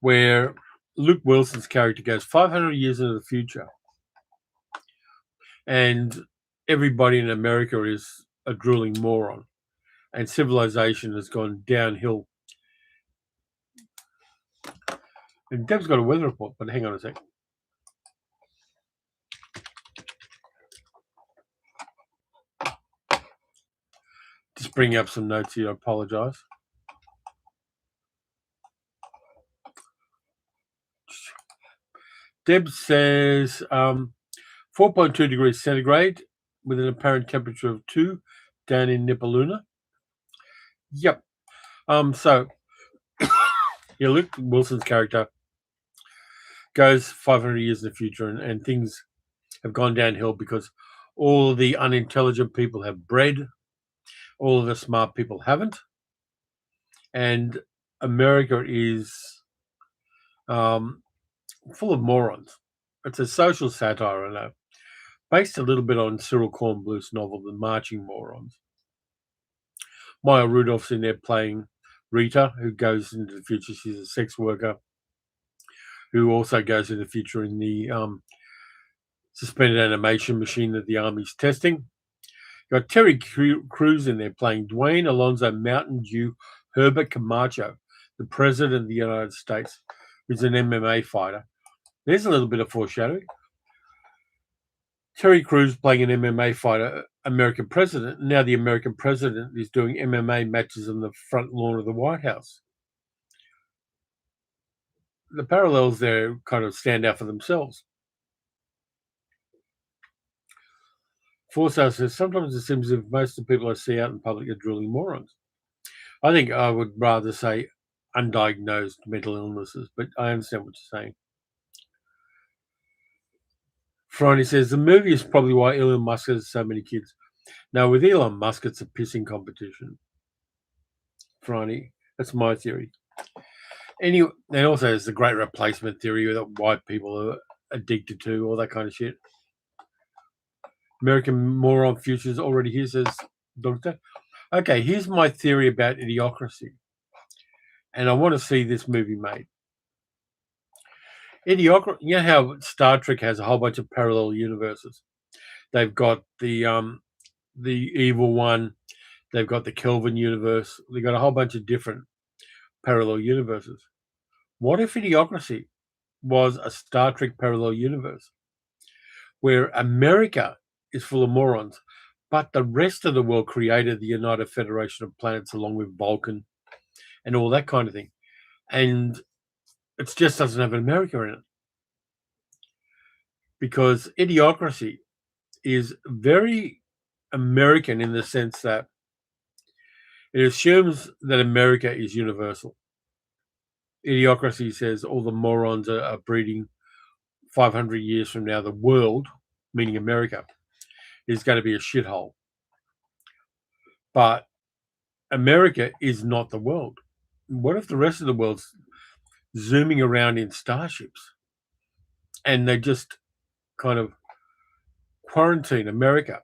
where Luke Wilson's character goes 500 years into the future, and everybody in America is a drooling moron, and civilization has gone downhill. And Deb's got a weather report, but hang on a sec. Just bringing up some notes here. I apologise. Deb says 4.2 degrees centigrade with an apparent temperature of 2 down in Nipaluna. Yep. So yeah, Luke Wilson's character goes 500 years in the future, and things have gone downhill because all the unintelligent people have bred, all of the smart people haven't, and America is full of morons. It's a social satire, I know, based a little bit on Cyril Kornbluth's novel, The Marching Morons. Maya Rudolph's in there playing Rita, who goes into the future. She's a sex worker who also goes into the future in the suspended animation machine that the Army's testing. You've got Terry Crews in there playing Dwayne Alonzo Mountain Dew Herbert Camacho, the President of the United States, who's an MMA fighter. There's a little bit of foreshadowing. Terry Crews playing an MMA fighter, American president. Now the American president is doing MMA matches on the front lawn of the White House. The parallels there kind of stand out for themselves. Forsyth says, sometimes it seems as if most of the people I see out in public are drooling morons. I think I would rather say undiagnosed mental illnesses, but I understand what you're saying. Friday says, the movie is probably why Elon Musk has so many kids. Now, with Elon Musk, it's a pissing competition. Friday, that's my theory. Anyway, and also there's the great replacement theory that white people are addicted to, all that kind of shit. American Moron Future's already here, says Doctor. Okay, here's my theory about Idiocracy. And I want to see this movie made. Idiocracy, you know how Star Trek has a whole bunch of parallel universes. They've got the evil one, they've got the Kelvin universe, they've got a whole bunch of different parallel universes. What if Idiocracy was a Star Trek parallel universe where America is full of morons, but the rest of the world created the United Federation of Planets along with Vulcan and all that kind of thing. And it just doesn't have an America in it. Because Idiocracy is very American in the sense that it assumes that America is universal. Idiocracy says all the morons are breeding 500 years from now. The world, meaning America, is going to be a shithole. But America is not the world. What if the rest of the world's zooming around in starships and they just kind of quarantine America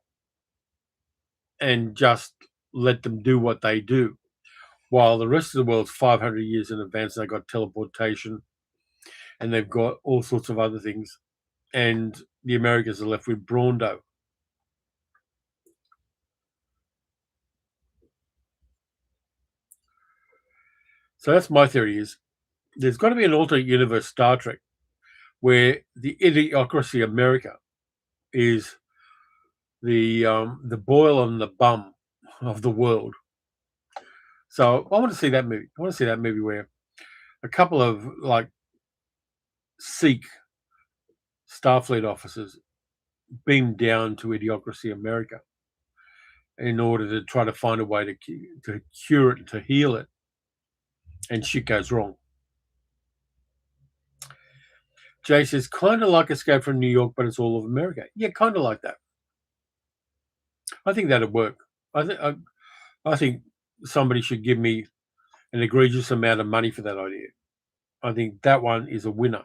and just let them do what they do, while the rest of the world's 500 years in advance? They've got teleportation and they've got all sorts of other things, and the Americans are left with Brawndo. So that's my theory, is there's got to be an alternate universe Star Trek where the Idiocracy America is the boil on the bum of the world. So I want to see that movie. I want to see that movie where a couple of like Sikh Starfleet officers beam down to Idiocracy America in order to try to find a way to cure it, to heal it, and shit goes wrong. Jay says, kind of like Escape from New York, but it's all of America. Yeah, kind of like that. I think that'd work. I think somebody should give me an egregious amount of money for that idea. I think that one is a winner.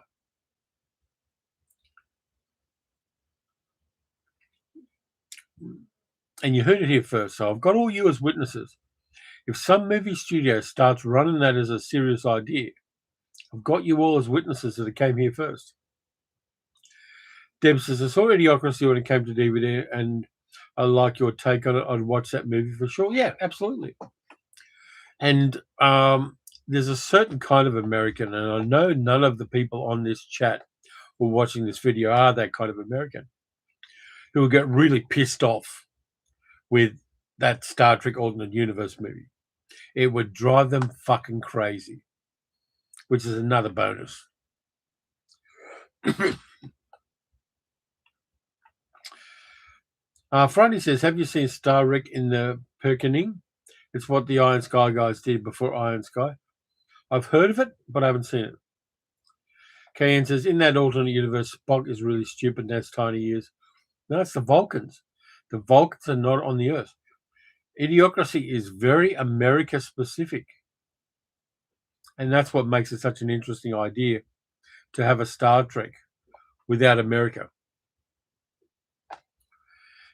And you heard it here first. So I've got all you as witnesses. If some movie studio starts running that as a serious idea, I've got you all as witnesses that it came here first. Deb says, I saw Idiocracy when it came to DVD, and I like your take on it. I'd watch that movie for sure. Yeah, absolutely. And there's a certain kind of American, and I know none of the people on this chat or watching this video are that kind of American, who will get really pissed off with that Star Trek Alternate Universe movie. It would drive them fucking crazy, which is another bonus. Friday says, have you seen Star Trek in the Perkening. It's what the Iron Sky guys did before Iron Sky. I've heard of it, but I haven't seen it. Kayan says, in that alternate universe, Spock is really stupid and has tiny ears. No, it's the Vulcans. The Vulcans are not on the Earth. Idiocracy is very America specific. And that's what makes it such an interesting idea to have a Star Trek without America.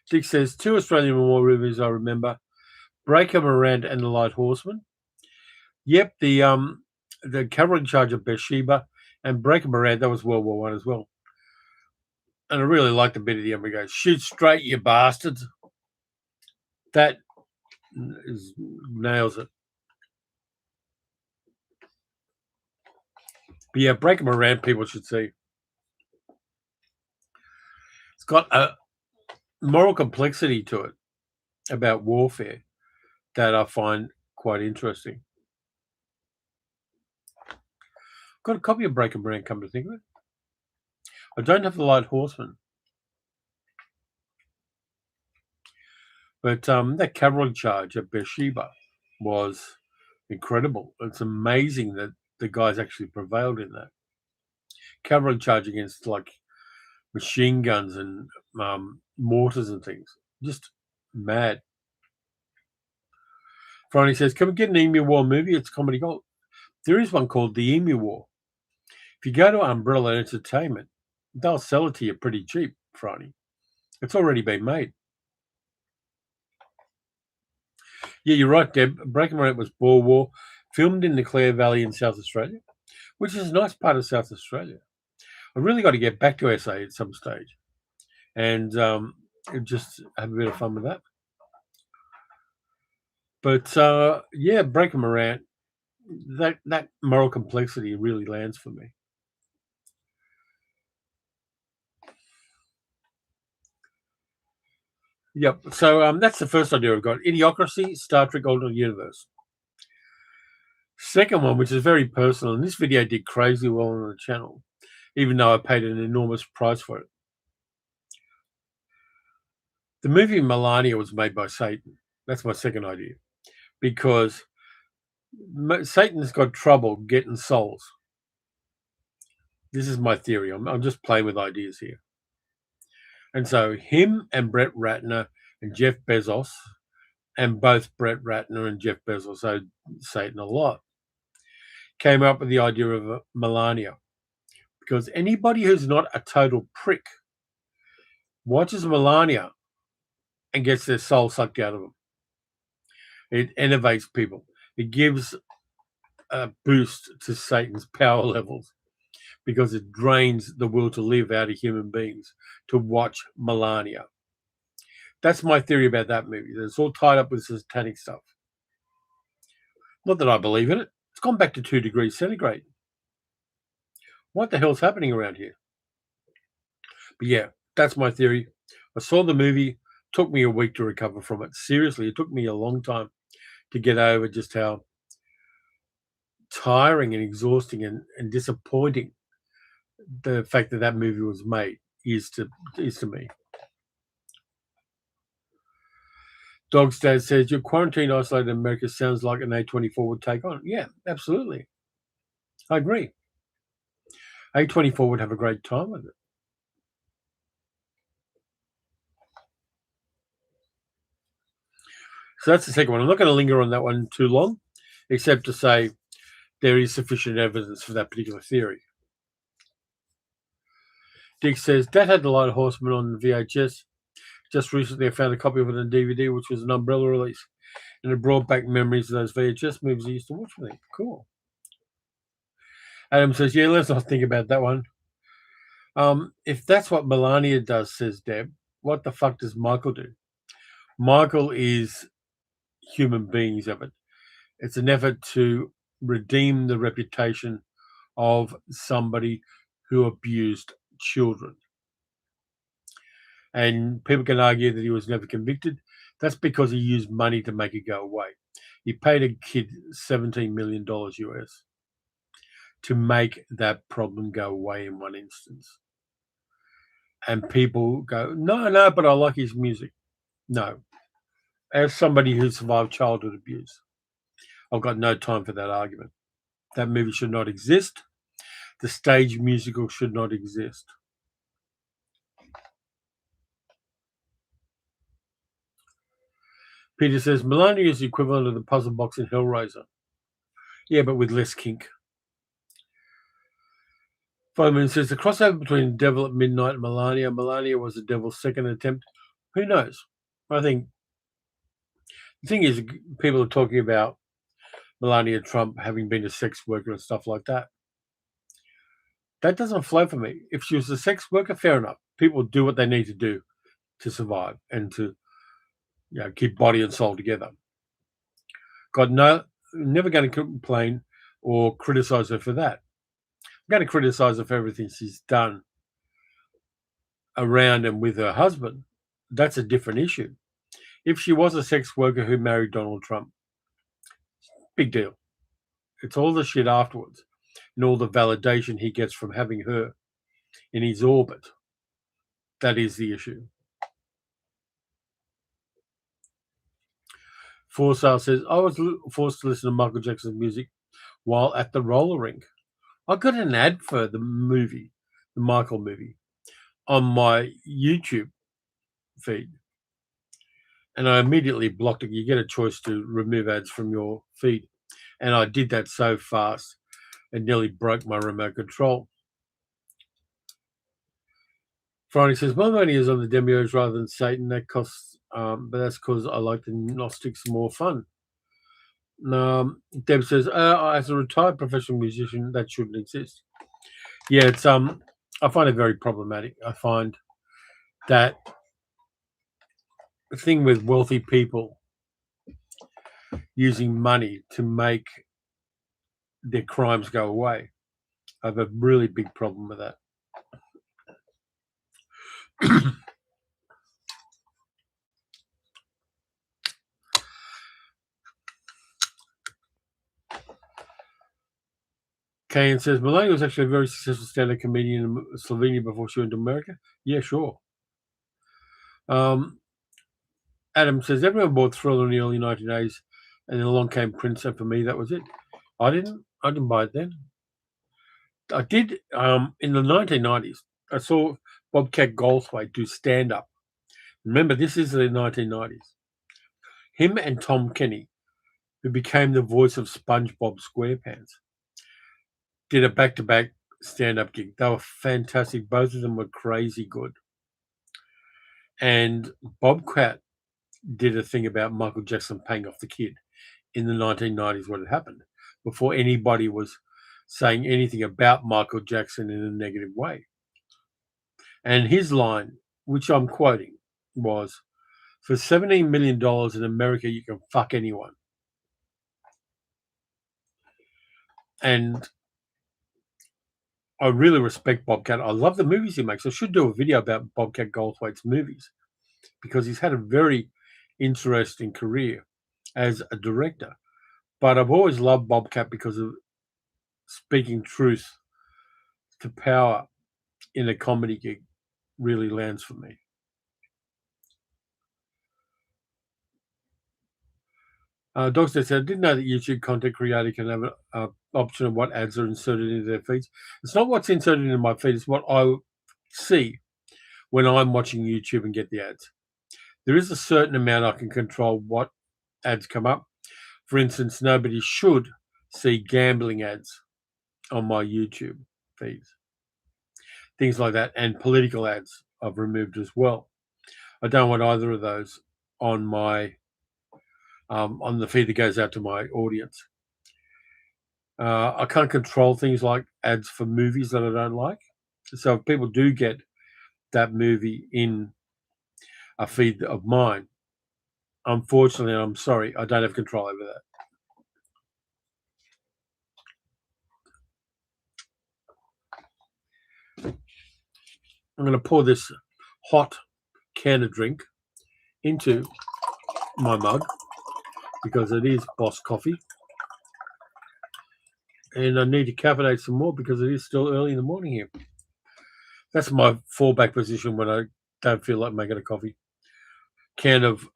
Dick says, 2 Australian war movies I remember, Breaker Morant and the Light Horseman. Yep, the cavalry charge of Beersheba and Breaker Morant, that was World War I as well. And I really liked the bit of the end where he goes, shoot straight, you bastards. That nails it. But yeah, Breaker Morant, people should see. It's got a moral complexity to it about warfare that I find quite interesting. Got a copy of Breaker Morant, come to think of it. I don't have the Light Horseman. But that cavalry charge at Beersheba was incredible. It's amazing that the guys actually prevailed in that. Cavalry charge against like machine guns and mortars and things. Just mad. Franny says, can we get an Emu War movie? It's comedy gold. There is one called The Emu War. If you go to Umbrella Entertainment, they'll sell it to you pretty cheap, Franny. It's already been made. Yeah, you're right, Deb. Breaker Morant was Boer War, filmed in the Clare Valley in South Australia, which is a nice part of South Australia. I really got to get back to SA at some stage and just have a bit of fun with that. But yeah, Breaker Morant, that moral complexity really lands for me. Yep. So that's the first idea I've got. Idiocracy, Star Trek Alternate Universe. Second one, which is very personal, and this video did crazy well on the channel, even though I paid an enormous price for it. The movie Melania was made by Satan. That's my second idea. Because Satan's got trouble getting souls. This is my theory. I'm just playing with ideas here. And so him and Brett Ratner and Jeff Bezos, and both Brett Ratner and Jeff Bezos owed Satan a lot, came up with the idea of Melania. Because anybody who's not a total prick watches Melania and gets their soul sucked out of them. It enervates people. It gives a boost to Satan's power levels because it drains the will to live out of human beings to watch Melania. That's my theory about that movie. It's all tied up with satanic stuff. Not that I believe in it. It's gone back to 2 degrees centigrade. What the hell's happening around here? But yeah, that's my theory. I saw the movie. Took me a week to recover from it. Seriously, it took me a long time to get over just how tiring and exhausting and disappointing the fact that that movie was made is to me. Dog's Dad says, your quarantine isolated America sounds like an A24 would take on. Yeah, absolutely. I agree. A24 would have a great time with it. So that's the second one. I'm not going to linger on that one too long, except to say there is sufficient evidence for that particular theory. Dick says, Dad had the Light Horseman on VHS. Just recently I found a copy of it on DVD, which was an Umbrella release. And it brought back memories of those VHS movies I used to watch with me. Cool. Adam says, yeah, let's not think about that one. If that's what Melania does, says Deb, what the fuck does Michael do? Michael is human beings of it. It's an effort to redeem the reputation of somebody who abused children. And people can argue that he was never convicted. That's because he used money to make it go away. He paid a kid $17 million US to make that problem go away in one instance. And people go, no, but I like his music. No. as somebody who survived childhood abuse, I've got no time for that argument. That movie should not exist. The stage musical should not exist. Peter says, Melania is the equivalent of the puzzle box in Hellraiser. Yeah, but with less kink. Foreman says, the crossover between Devil at Midnight and Melania was the Devil's second attempt. Who knows? I think the thing is, people are talking about Melania Trump having been a sex worker and stuff like that. That doesn't flow for me. If she was a sex worker, fair enough. People do what they need to do to survive and to keep body and soul together. Never going to complain or criticize her for that. I'm going to criticize her for everything she's done around and with her husband. That's a different issue. If she was a sex worker who married Donald Trump, big deal. It's all the shit afterwards and all the validation he gets from having her in his orbit. That is the issue. Forsale says, I was forced to listen to Michael Jackson's music while at the roller rink. I got an ad for the movie, the Michael movie, on my YouTube feed. And I immediately blocked it. You get a choice to remove ads from your feed. And I did that so fast, it nearly broke my remote control. Friday says, my money is on the demiurge rather than Satan. That costs, but that's because I like the Gnostics more fun. Deb says, as a retired professional musician, that shouldn't exist. Yeah, it's I find it very problematic. I find that the thing with wealthy people using money to make their crimes go away. I have a really big problem with that. Kane says, Melania was actually a very successful stand-up comedian in Slovenia before she went to America. Yeah, sure. Adam says, everyone bought Thriller in the early 1980s, and then along came Prince, and for me, that was it. I didn't buy it then. I did in the 1990s. I saw Bobcat Goldthwait do stand-up. Remember, this is the 1990s. Him and Tom Kenny, who became the voice of SpongeBob SquarePants, did a back-to-back stand-up gig. They were fantastic. Both of them were crazy good. And Bobcat did a thing about Michael Jackson paying off the kid in the 1990s when it happened, before anybody was saying anything about Michael Jackson in a negative way. And his line, which I'm quoting, was, for $17 million in America, you can fuck anyone. And I really respect Bobcat. I love the movies he makes. I should do a video about Bobcat Goldthwait's movies because he's had a very interesting career as a director. But I've always loved Bobcat because of speaking truth to power in a comedy gig really lands for me. Dogster said, I didn't know that YouTube content creator can have an option of what ads are inserted into their feeds. It's not what's inserted in my feed, it's what I see when I'm watching YouTube and get the ads. There is a certain amount I can control what ads come up. For instance, nobody should see gambling ads on my YouTube feeds. Things like that. And political ads I've removed as well. I don't want either of those on my on the feed that goes out to my audience. I can't control things like ads for movies that I don't like. So if people do get that movie in a feed of mine, unfortunately, I'm sorry, I don't have control over that. I'm going to pour this hot can of drink into my mug because it is Boss Coffee. And I need to caffeinate some more because it is still early in the morning here. That's my fallback position when I don't feel like making a coffee. Can of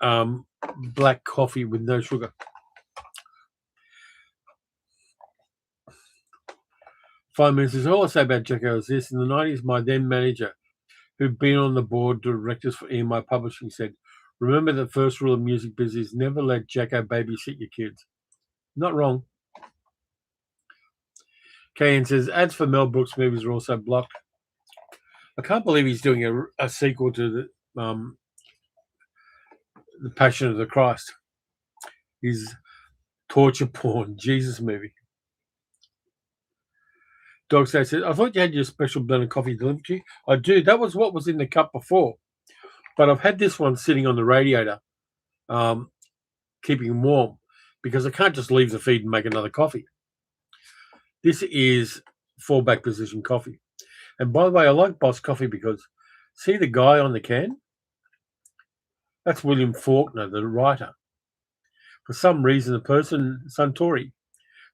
black coffee with no sugar. Five minutes is all I say about Jacko is this. In the 90s, my then manager, who'd been on the board of directors for EMI Publishing, said, remember the first rule of music business, never let Jacko babysit your kids. Not wrong. Kayan says, ads for Mel Brooks movies are also blocked. I can't believe he's doing a sequel to the Passion of the Christ. His torture porn Jesus movie. Dog says, I thought you had your special blend of coffee delivered to you. I do. That was what was in the cup before. But I've had this one sitting on the radiator, keeping warm, because I can't just leave the feed and make another coffee. This is fallback position coffee. And by the way, I like Boss Coffee because see the guy on the can? That's William Faulkner, the writer. For some reason, the person, Suntory,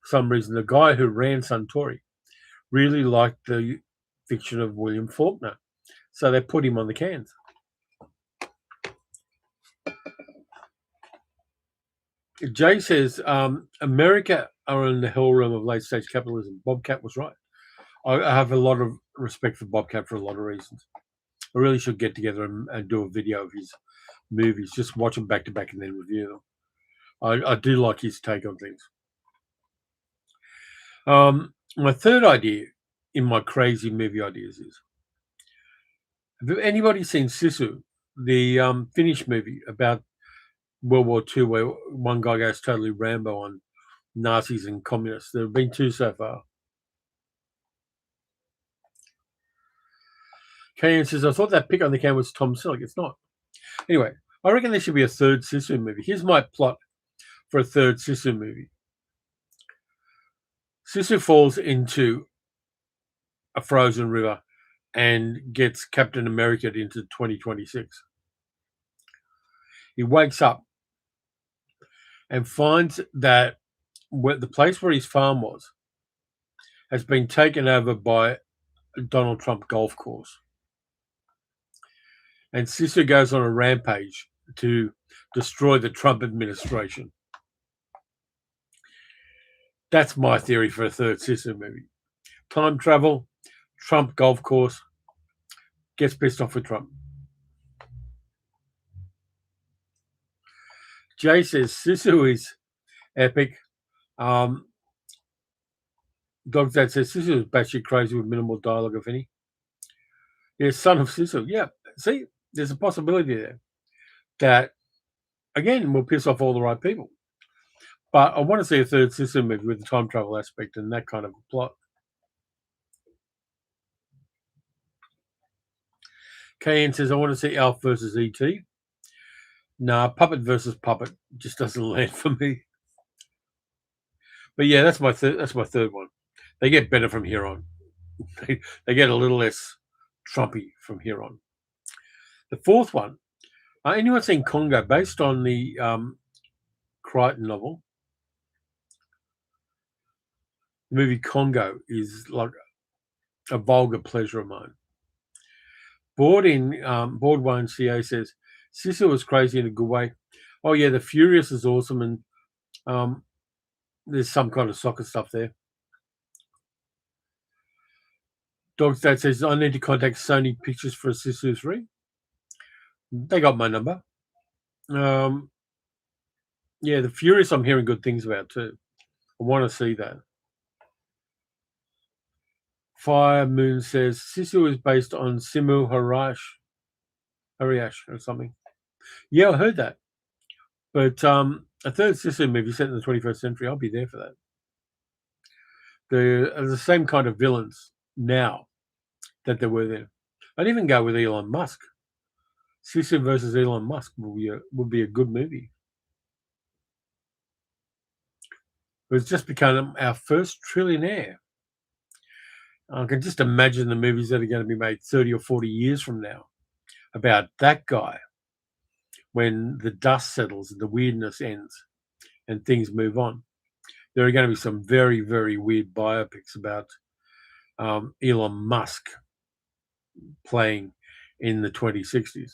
for some reason, the guy who ran Suntory really liked the fiction of William Faulkner. So they put him on the cans. Jay says, America are in the hell realm of late stage capitalism. Bobcat was right. I have a lot of respect for Bobcat for a lot of reasons. I really should get together and do a video of his movies, just watch them back to back and then review them. I do like his take on things. My third idea in my crazy movie ideas is, have anybody seen Sisu, the Finnish movie about World War II, where one guy goes totally Rambo on Nazis and communists? There have been two so far. Kayan says, I thought that pick on the can was Tom Selleck. It's not. Anyway, I reckon there should be a third Sisu movie. Here's my plot for a third Sisu movie. Sisu falls into a frozen river and gets Captain America into 2026. He wakes up and finds that the place where his farm was has been taken over by a Donald Trump golf course. And Sisu goes on a rampage to destroy the Trump administration. That's my theory for a third Sisu movie. Time travel, Trump golf course, gets pissed off with Trump. Jay says Sisu is epic. Dog Dad says Sisu is batshit crazy with minimal dialogue, if any. Yeah, son of Sisu. Yeah, see, there's a possibility there that, again, will piss off all the right people. But I want to see a third Sisu movie with the time travel aspect and that kind of plot. Kayan says, I want to see Alf versus E.T. Nah, puppet versus puppet just doesn't land for me. But yeah, that's my third one. They get better from here on. They get a little less Trumpy from here on. The fourth one, anyone seen Congo, based on the Crichton novel? The movie Congo is like a vulgar pleasure of mine. Board One CA says Sisu was crazy in a good way. Oh yeah, the Furious is awesome, and there's some kind of soccer stuff there. Dog's Dad says I need to contact Sony Pictures for a Sisu 3. They got my number. Yeah, the Furious I'm hearing good things about too. I want to see that. Fire Moon says Sisu is based on Simu Hariash or something. Yeah, I heard that. But a third Sisu movie set in the 21st century, I'll be there for that. The same kind of villains now that there were then. I'd even go with Elon Musk. Sisu versus Elon Musk would be a good movie. It's just become our first trillionaire. I can just imagine the movies that are going to be made 30 or 40 years from now about that guy when the dust settles and the weirdness ends and things move on. There are going to be some very, very weird biopics about Elon Musk playing in the 2060s.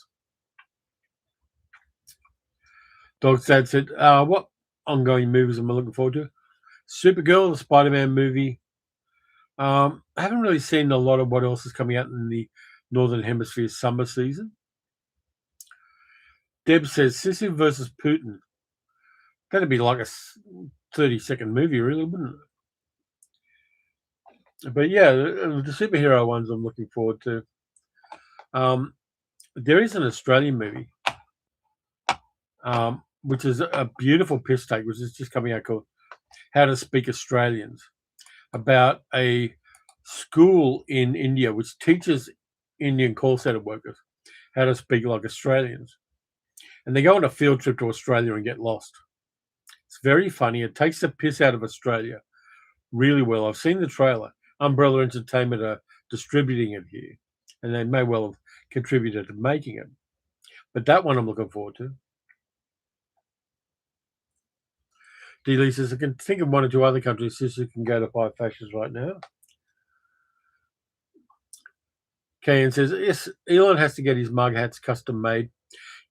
Dog's dad said, what ongoing movies am I looking forward to? Supergirl, the Spider-Man movie. I haven't really seen a lot of what else is coming out in the Northern Hemisphere summer season. Deb says, Sissy versus Putin. That'd be like a 30-second movie, really, wouldn't it? But yeah, the superhero ones I'm looking forward to. There is an Australian movie, which is a beautiful piss take, which is just coming out called How to Speak Australians, about a school in India which teaches Indian call center workers how to speak like Australians. And they go on a field trip to Australia and get lost. It's very funny. It takes the piss out of Australia really well. I've seen the trailer. Umbrella Entertainment are distributing it here, and they may well have contributed to making it. But that one I'm looking forward to. D. Lee says, I can think of one or two other countries Sister can go to buy fashions right now. Kayan says, yes, Elon has to get his mug hats custom made.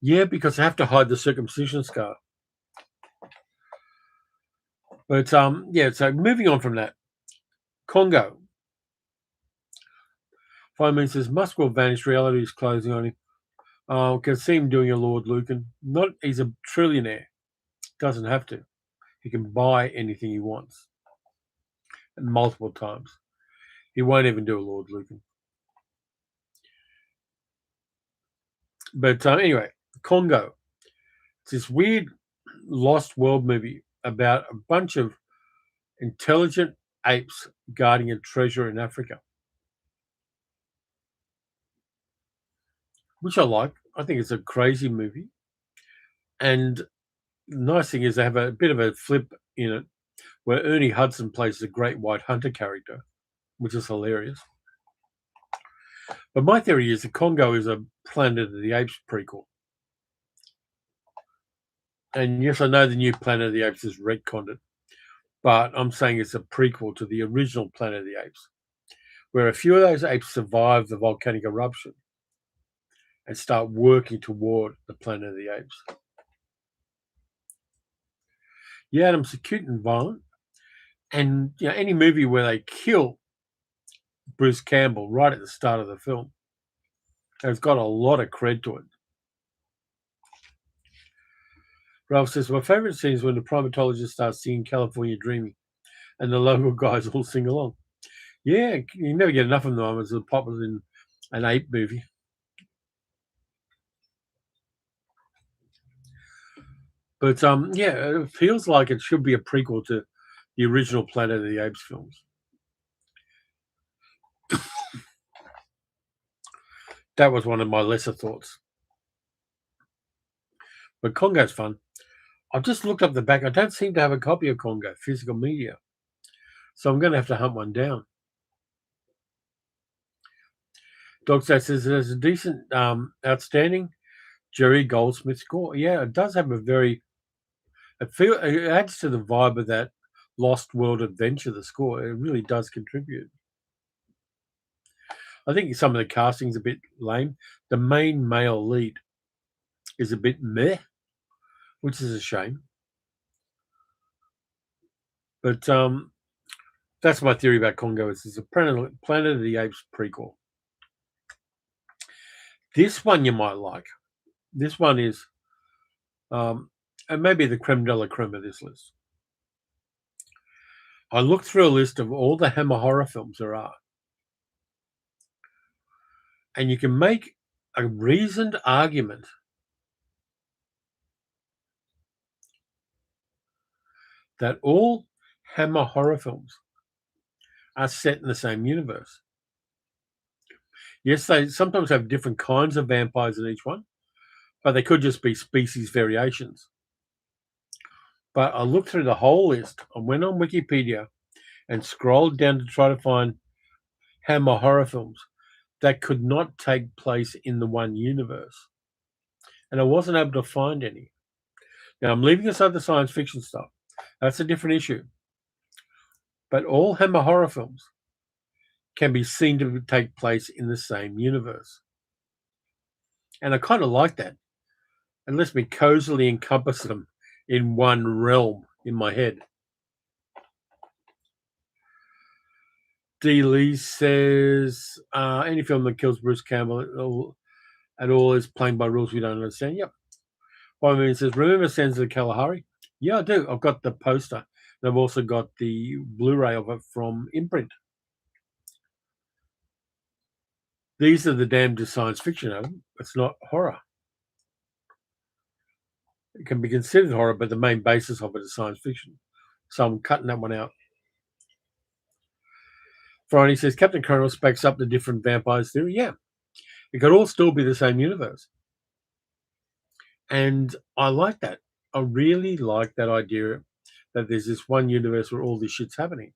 Yeah, because I have to hide the circumcision scar. But yeah, so moving on from that. Congo. Fireman says, Musk will vanish, reality is closing on him. Can see him doing a Lord Lucan. He's a trillionaire. Doesn't have to. He can buy anything he wants. Multiple times. He won't even do a Lord Lucan. But anyway, Congo. It's this weird lost world movie about a bunch of intelligent apes guarding a treasure in Africa, which I like. I think it's a crazy movie. And the nice thing is they have a bit of a flip in it where Ernie Hudson plays the great white hunter character, which is hilarious. But my theory is that Congo is a Planet of the Apes prequel. And yes, I know the new Planet of the Apes is retconned, but I'm saying it's a prequel to the original Planet of the Apes, where a few of those apes survive the volcanic eruption and start working toward the Planet of the Apes. Yeah, Adam's cute and violent. And any movie where they kill Bruce Campbell right at the start of the film has got a lot of cred to it. Ralph says, my favourite scene is when the primatologist starts singing California Dreaming and the local guys all sing along. Yeah, you never get enough of them as popular in an ape movie. But yeah, it feels like it should be a prequel to the original Planet of the Apes films. That was one of my lesser thoughts. But Congo's fun. I've just looked up the back. I don't seem to have a copy of Congo, physical media. So I'm going to have to hunt one down. Dogstad says there's a decent, outstanding Jerry Goldsmith score. Yeah, it does have a very, it adds to the vibe of that Lost World adventure, the score. It really does contribute. I think some of the casting's a bit lame. The main male lead is a bit meh, which is a shame. But that's my theory about Congo. It's a Planet of the Apes prequel. This one you might like. This one is, and maybe the creme de la creme of this list. I looked through a list of all the Hammer horror films there are. And you can make a reasoned argument that all Hammer horror films are set in the same universe. Yes, they sometimes have different kinds of vampires in each one, but they could just be species variations. But I looked through the whole list. I went on Wikipedia and scrolled down to try to find Hammer horror films that could not take place in the one universe. And I wasn't able to find any. Now, I'm leaving aside the science fiction stuff. That's a different issue. But all Hammer horror films can be seen to take place in the same universe. And I kind of like that. and lets me cozily encompass them in one realm in my head. D. Lee says, any film that kills Bruce Campbell at all is playing by rules we don't understand. Yep. One man says, remember Sands of the Kalahari? Yeah, I do. I've got the poster. And I've also got the Blu-ray of it from Imprint. These are the damned science fiction, Adam. It's not horror. It can be considered horror, but the main basis of it is science fiction. So I'm cutting that one out. Friday says, Captain Coronel specs up the different vampires theory. Yeah. It could all still be the same universe. And I like that. I really like that idea that there's this one universe where all this shit's happening.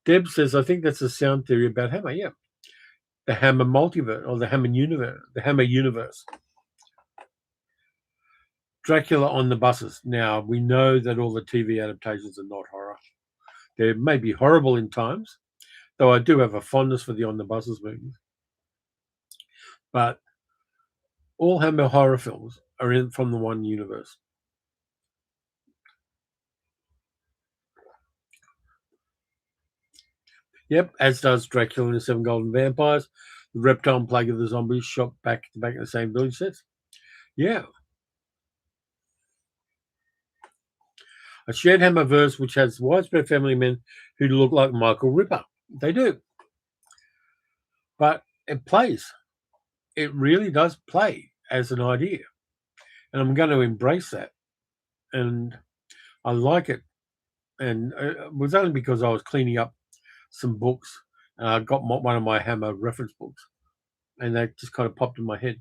Deb says, I think that's a sound theory about Hammer. Yeah. The Hammer multiverse, or the Hammer universe. Dracula on the buses. Now, we know that all the TV adaptations are not horror. They may be horrible in times, though I do have a fondness for the On the Buses movies. But all Hammer horror films are from the one universe. Yep, as does Dracula and the Seven Golden Vampires, the Reptile and Plague of the Zombies shot back to back in the same building sets. Yeah. A shared Hammerverse which has widespread family men who look like Michael Ripper. They do. But it plays. It really does play as an idea. And I'm going to embrace that. And I like it. And it was only because I was cleaning up some books and I got one of my Hammer reference books. And that just kind of popped in my head.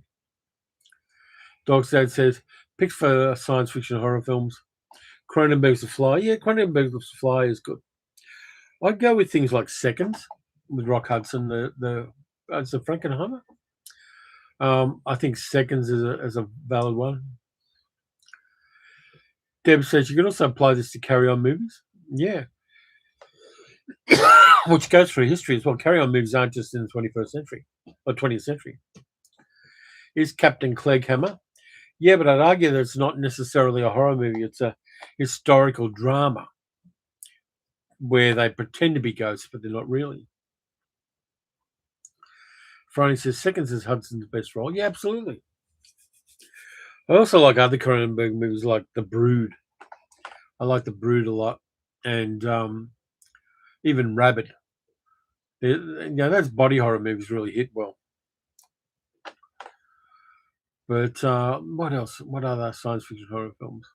Dog's Dad says, picks for science fiction horror films. Cronenberg's The Fly. Yeah, Cronenberg's The Fly is good. I'd go with things like Seconds with Rock Hudson. It's a Frankenheimer. I think Seconds is a valid one. Deb says you can also apply this to Carry On movies. Yeah. Which goes through history as well. Carry On movies aren't just in the 21st century or 20th century. Is Captain Clegg Hammer? Yeah, but I'd argue that it's not necessarily a horror movie. It's a historical drama where they pretend to be ghosts, but they're not really. Friday says Seconds is Hudson's best role. Yeah, absolutely. I also like other Cronenberg movies like The Brood. I like The Brood a lot. And even Rabbit. Those body horror movies really hit well. But what else? What other science fiction horror films?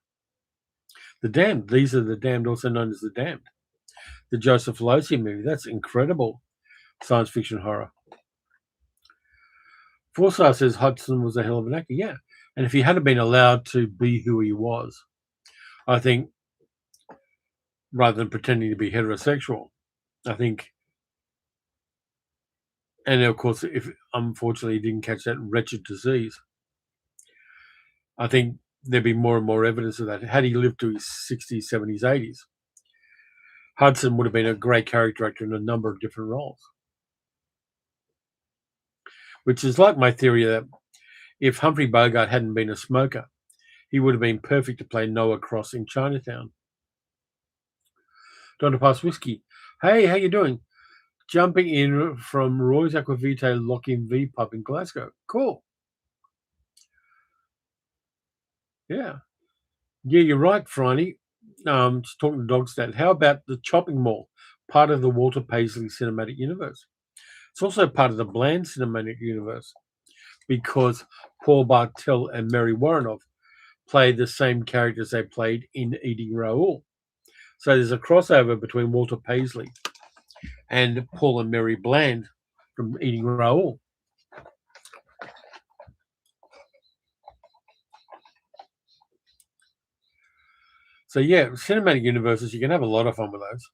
The Damned. These are The Damned, also known as The Damned. The Joseph Losey movie. That's incredible science fiction horror. Forsyth says Hudson was a hell of an actor. Yeah. And if he hadn't been allowed to be who he was, I think, rather than pretending to be heterosexual, I think, and of course, if unfortunately he didn't catch that wretched disease, I think there'd be more and more evidence of that. Had he lived to his 60s, 70s, 80s, Hudson would have been a great character actor in a number of different roles. Which is like my theory that if Humphrey Bogart hadn't been a smoker, he would have been perfect to play Noah Cross in Chinatown. Dr. Pass Whiskey. Hey, how you doing? Jumping in from Roy's Aquavitae Lock-in V pub in Glasgow. Cool. Yeah. Yeah, you're right, Franny. Just talking to Dogstad. How about the Chopping Mall, part of the Walter Paisley cinematic universe? It's also part of the Bland cinematic universe because Paul Bartel and Mary Warrenoff play the same characters they played in Eating Raoul. So there's a crossover between Walter Paisley and Paul and Mary Bland from Eating Raoul. So yeah, cinematic universes, you can have a lot of fun with those.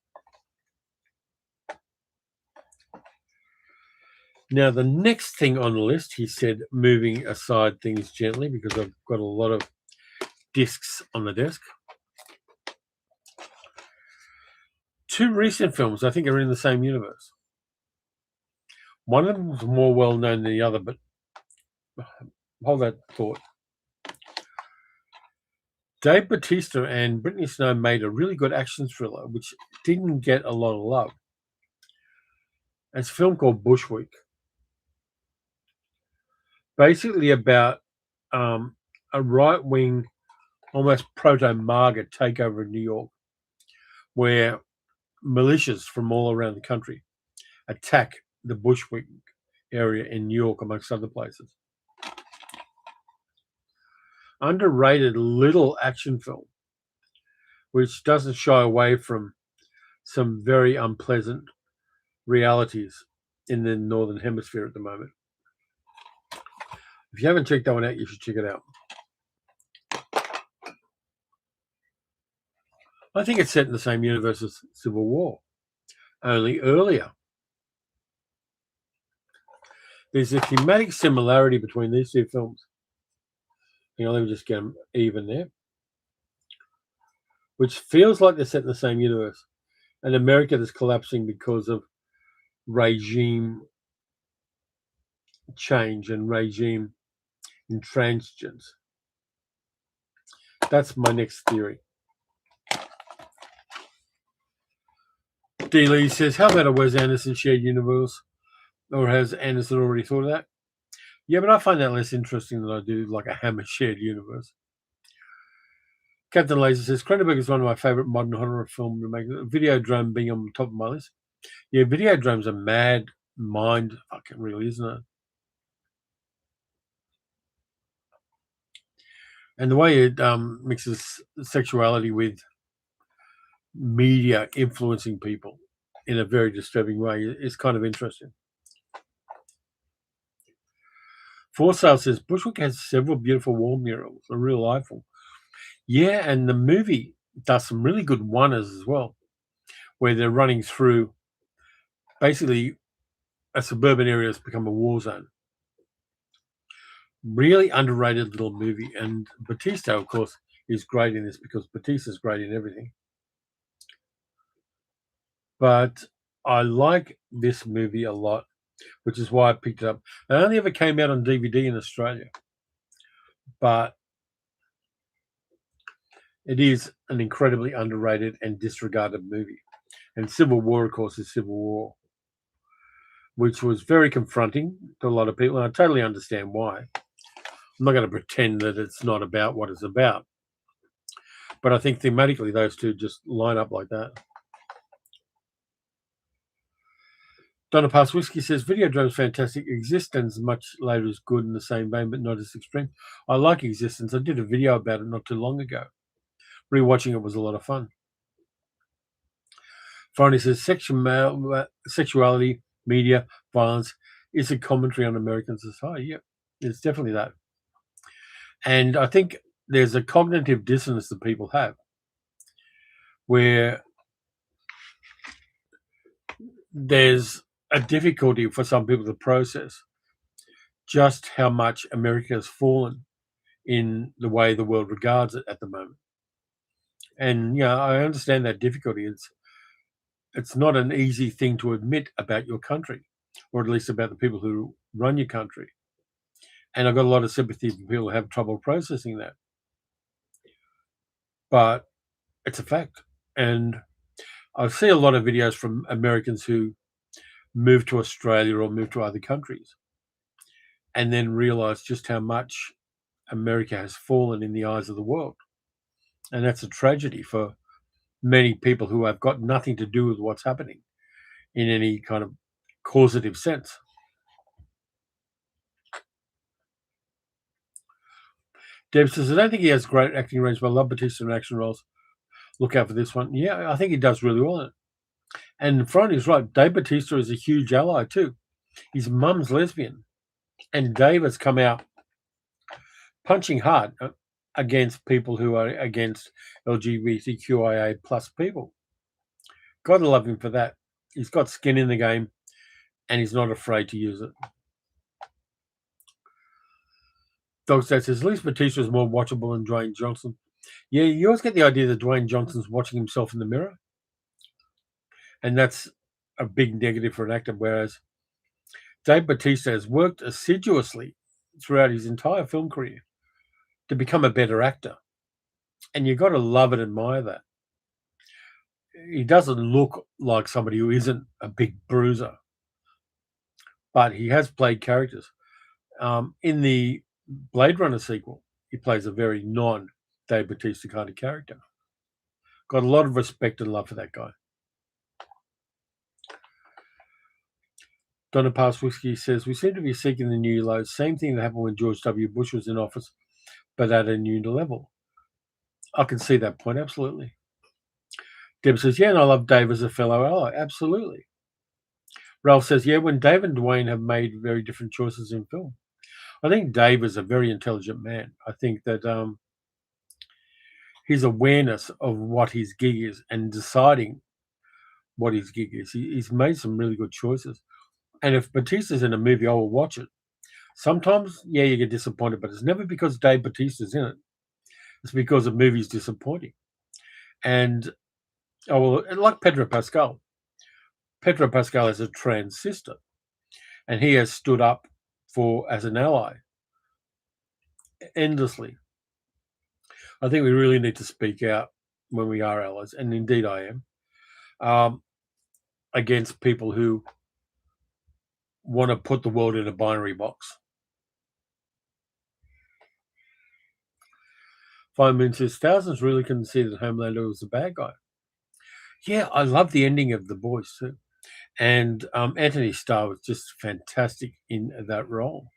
Now, the next thing on the list, he said, moving aside things gently because I've got a lot of discs on the desk. Two recent films, I think, are in the same universe. One of them was more well known than the other, but hold that thought. Dave Bautista and Brittany Snow made a really good action thriller, which didn't get a lot of love. It's a film called Bushwick. Basically about a right-wing, almost proto-MAGA takeover in New York, where militias from all around the country attack the Bushwick area in New York, amongst other places. Underrated little action film, which doesn't shy away from some very unpleasant realities in the Northern Hemisphere at the moment. If you haven't checked that one out, you should check it out. I think it's set in the same universe as Civil War, only earlier. There's a thematic similarity between these two films. Let me just get them even there. Which feels like they're set in the same universe. And America is collapsing because of regime change and regime intransigence. That's my next theory. D. Lee says, how about a Wes Anderson shared universe? Or has Anderson already thought of that? Yeah, but I find that less interesting than I do like a Hammer shared universe. Captain Laser says, Cronenberg is one of my favorite modern horror film remakes. Videodrome being on the top of my list. Yeah, Videodrome's a mad mind fucking really, isn't it? And the way it mixes sexuality with media influencing people in a very disturbing way is kind of interesting. For Sale says, Bushwick has several beautiful wall murals, a real eyeful. Yeah, and the movie does some really good one-ers as well, where they're running through basically a suburban area that's become a war zone. Really underrated little movie. And Bautista, of course, is great in this because Bautista's great in everything. But I like this movie a lot, which is why I picked it up. It only ever came out on DVD in Australia. But it is an incredibly underrated and disregarded movie. And Civil War, of course, is Civil War, which was very confronting to a lot of people. And I totally understand why. I'm not going to pretend that it's not about what it's about. But I think thematically, those two just line up like that. Donna Pass Whiskey says, Videodrome's fantastic. Existence much later is good in the same vein, but not as extreme. I like Existence. I did a video about it not too long ago. Rewatching it was a lot of fun. Finally says, sexuality, media, violence is a commentary on American society. Yep, it's definitely that. And I think there's a cognitive dissonance that people have where there's a difficulty for some people to process just how much America has fallen in the way the world regards it at the moment. And I understand that difficulty. It's not an easy thing to admit about your country, or at least about the people who run your country. And I've got a lot of sympathy for people who have trouble processing that. But it's a fact. And I see a lot of videos from Americans who move to Australia or move to other countries and then realize just how much America has fallen in the eyes of the world. And that's a tragedy for many people who have got nothing to do with what's happening in any kind of causative sense. Deb says, I don't think he has great acting range, but I love Bautista in action roles. Look out for this one. Yeah, I think he does really well in it. And Friday right. Dave Bautista is a huge ally too. His mum's lesbian. And Dave has come out punching hard against people who are against LGBTQIA plus people. Gotta love him for that. He's got skin in the game and he's not afraid to use it. Dogstad says, at least Bautista is more watchable than Dwayne Johnson. Yeah, you always get the idea that Dwayne Johnson's watching himself in the mirror. And that's a big negative for an actor, whereas Dave Bautista has worked assiduously throughout his entire film career to become a better actor. And you've got to love and admire that. He doesn't look like somebody who isn't a big bruiser, but he has played characters. In the Blade Runner sequel, he plays a very non-Dave Bautista kind of character. Got a lot of respect and love for that guy. Donna Pass Whiskey says, we seem to be seeking the new lows. Same thing that happened when George W. Bush was in office, but at a new level. I can see that point, absolutely. Deb says, yeah, and I love Dave as a fellow ally. Absolutely. Ralph says, yeah, when Dave and Dwayne have made very different choices in film. I think Dave is a very intelligent man. I think that his awareness of what his gig is and deciding what his gig is, he's made some really good choices. And if Bautista's in a movie, I will watch it. Sometimes, yeah, you get disappointed, but it's never because Dave Bautista's in it. It's because the movie's disappointing. And, like Pedro Pascal. Pedro Pascal is a trans sister, and he has stood up as an ally endlessly. I think we really need to speak out when we are allies, and indeed I am, against people who want to put the world in a binary box. Fine Moon says, thousands really couldn't see that Homelander was a bad guy. Yeah, I love the ending of The Boys too. And Anthony Starr was just fantastic in that role,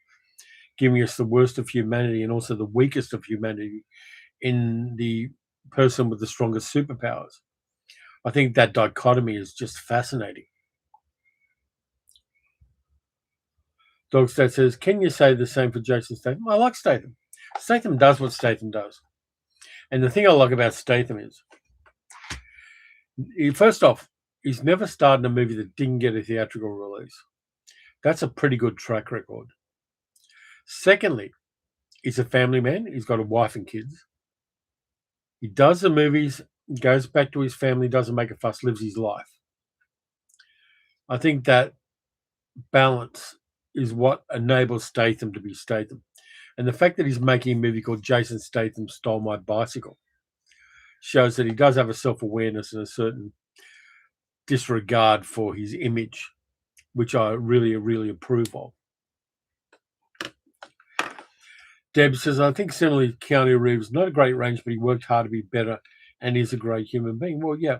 giving us the worst of humanity and also the weakest of humanity in the person with the strongest superpowers. I think that dichotomy is just fascinating. Dogstat says, can you say the same for Jason Statham? I like Statham. Statham does what Statham does. And the thing I like about Statham is, first off, he's never starred in a movie that didn't get a theatrical release. That's a pretty good track record. Secondly, he's a family man. He's got a wife and kids. He does the movies, goes back to his family, doesn't make a fuss, lives his life. I think that balance is what enables Statham to be Statham. And the fact that he's making a movie called Jason Statham Stole My Bicycle shows that he does have a self-awareness and a certain disregard for his image, which I really, really approve of. Deb says, I think similarly, Keanu Reeves, not a great range, but he worked hard to be better and is a great human being. Well, yeah,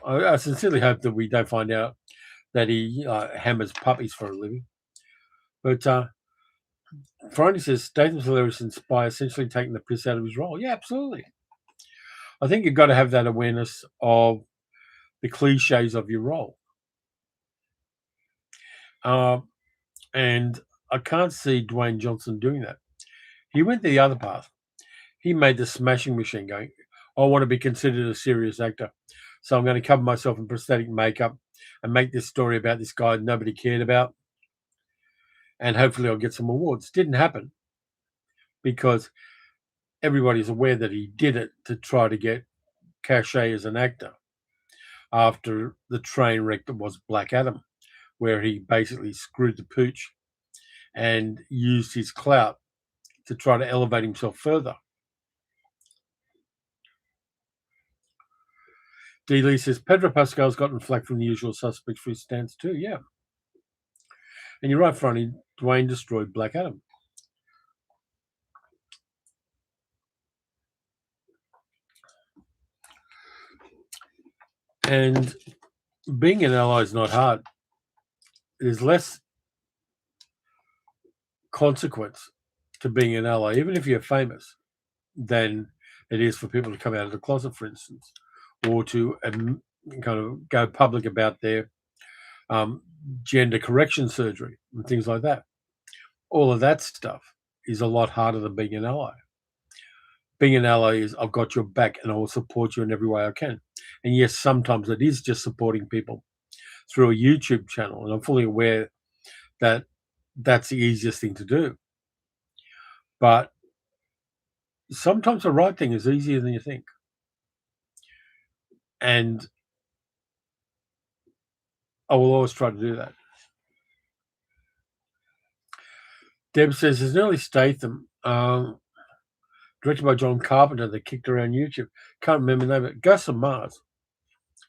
I sincerely hope that we don't find out that he hammers puppies for a living. But Friday says, Statham's hilarious by essentially taking the piss out of his role. Yeah, absolutely. I think you've got to have that awareness of the cliches of your role. And I can't see Dwayne Johnson doing that. He went the other path. He made the smashing machine going, I want to be considered a serious actor. So I'm going to cover myself in prosthetic makeup and make this story about this guy nobody cared about. And hopefully I'll get some awards. Didn't happen because everybody's aware that he did it to try to get cachet as an actor after the train wreck that was Black Adam, where he basically screwed the pooch and used his clout to try to elevate himself further. D. Lee says, Pedro Pascal's gotten flack from the usual suspects for his stance too. Yeah. And you're right, Franny. Dwayne destroyed Black Adam. And being an ally is not hard. There's less consequence to being an ally, even if you're famous, than it is for people to come out of the closet, for instance, or to kind of go public about their gender correction surgery and things like that. All of that stuff is a lot harder than being an ally. Being an ally is, I've got your back and I will support you in every way I can. And yes, sometimes it is just supporting people through a YouTube channel. And I'm fully aware that that's the easiest thing to do. But sometimes the right thing is easier than you think. And I will always try to do that. Deb says there's an early Statham, directed by John Carpenter, that kicked around YouTube. Can't remember the name of it. Ghosts of Mars.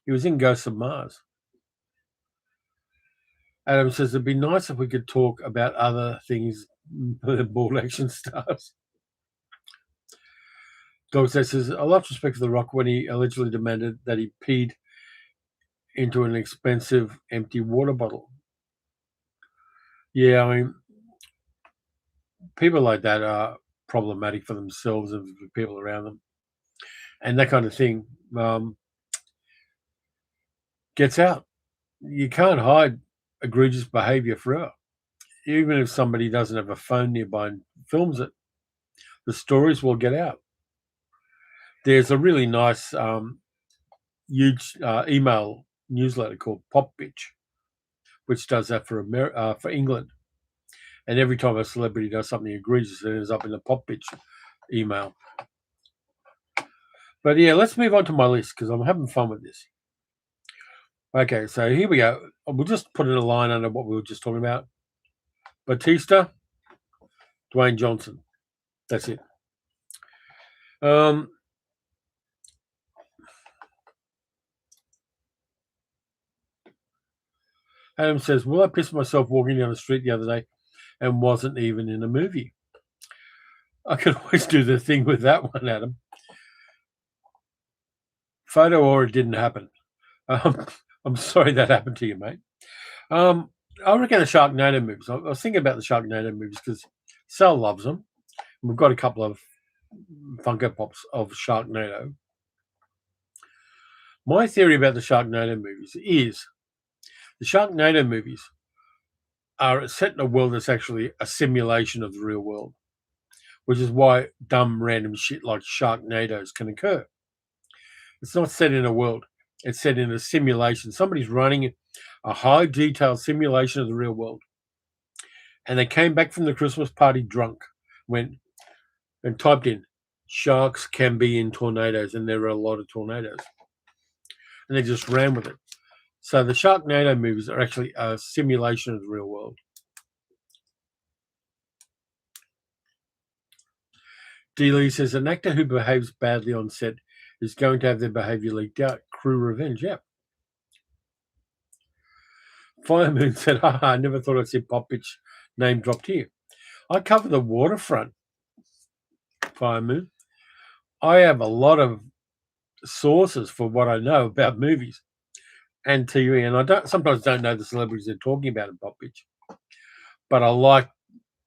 He was in Ghosts of Mars. Adam says it'd be nice if we could talk about other things than bald action stars. Dog says, I love respect for The Rock when he allegedly demanded that he peed into an expensive empty water bottle. Yeah, I mean, people like that are problematic for themselves and for people around them. And that kind of thing gets out. You can't hide egregious behavior forever. Even if somebody doesn't have a phone nearby and films it, the stories will get out. There's a really nice huge email newsletter called Pop Bitch, which does that for England. And every time a celebrity does something egregious, it ends up in the Pop Bitch email. But yeah, let's move on to my list because I'm having fun with this. Okay, so here we go. We'll just put in a line under what we were just talking about. Batista, Dwayne Johnson. That's it. Adam says, well, I pissed myself walking down the street the other day and wasn't even in a movie. I can always do the thing with that one, Adam. Photo or it didn't happen. I'm sorry that happened to you, mate. I reckon the Sharknado movies. I was thinking about the Sharknado movies because Sal loves them. We've got a couple of Funko Pops of Sharknado. My theory about the Sharknado movies is the Sharknado movies are set in a world that's actually a simulation of the real world, which is why dumb random shit like Sharknadoes can occur. It's not set in a world. It's set in a simulation. Somebody's running a high detailed simulation of the real world. And they came back from the Christmas party drunk, went and typed in, sharks can be in tornadoes, and there are a lot of tornadoes. And they just ran with it. So the Sharknado movies are actually a simulation of the real world. D. Lee says, an actor who behaves badly on set is going to have their behavior leaked out. Crew revenge, yeah. Firemoon said, I never thought I'd see Pop Bitch name dropped here. I cover the waterfront, Firemoon. I have a lot of sources for what I know about movies and TV, and I sometimes don't know the celebrities they're talking about in Pop Bitch. But I like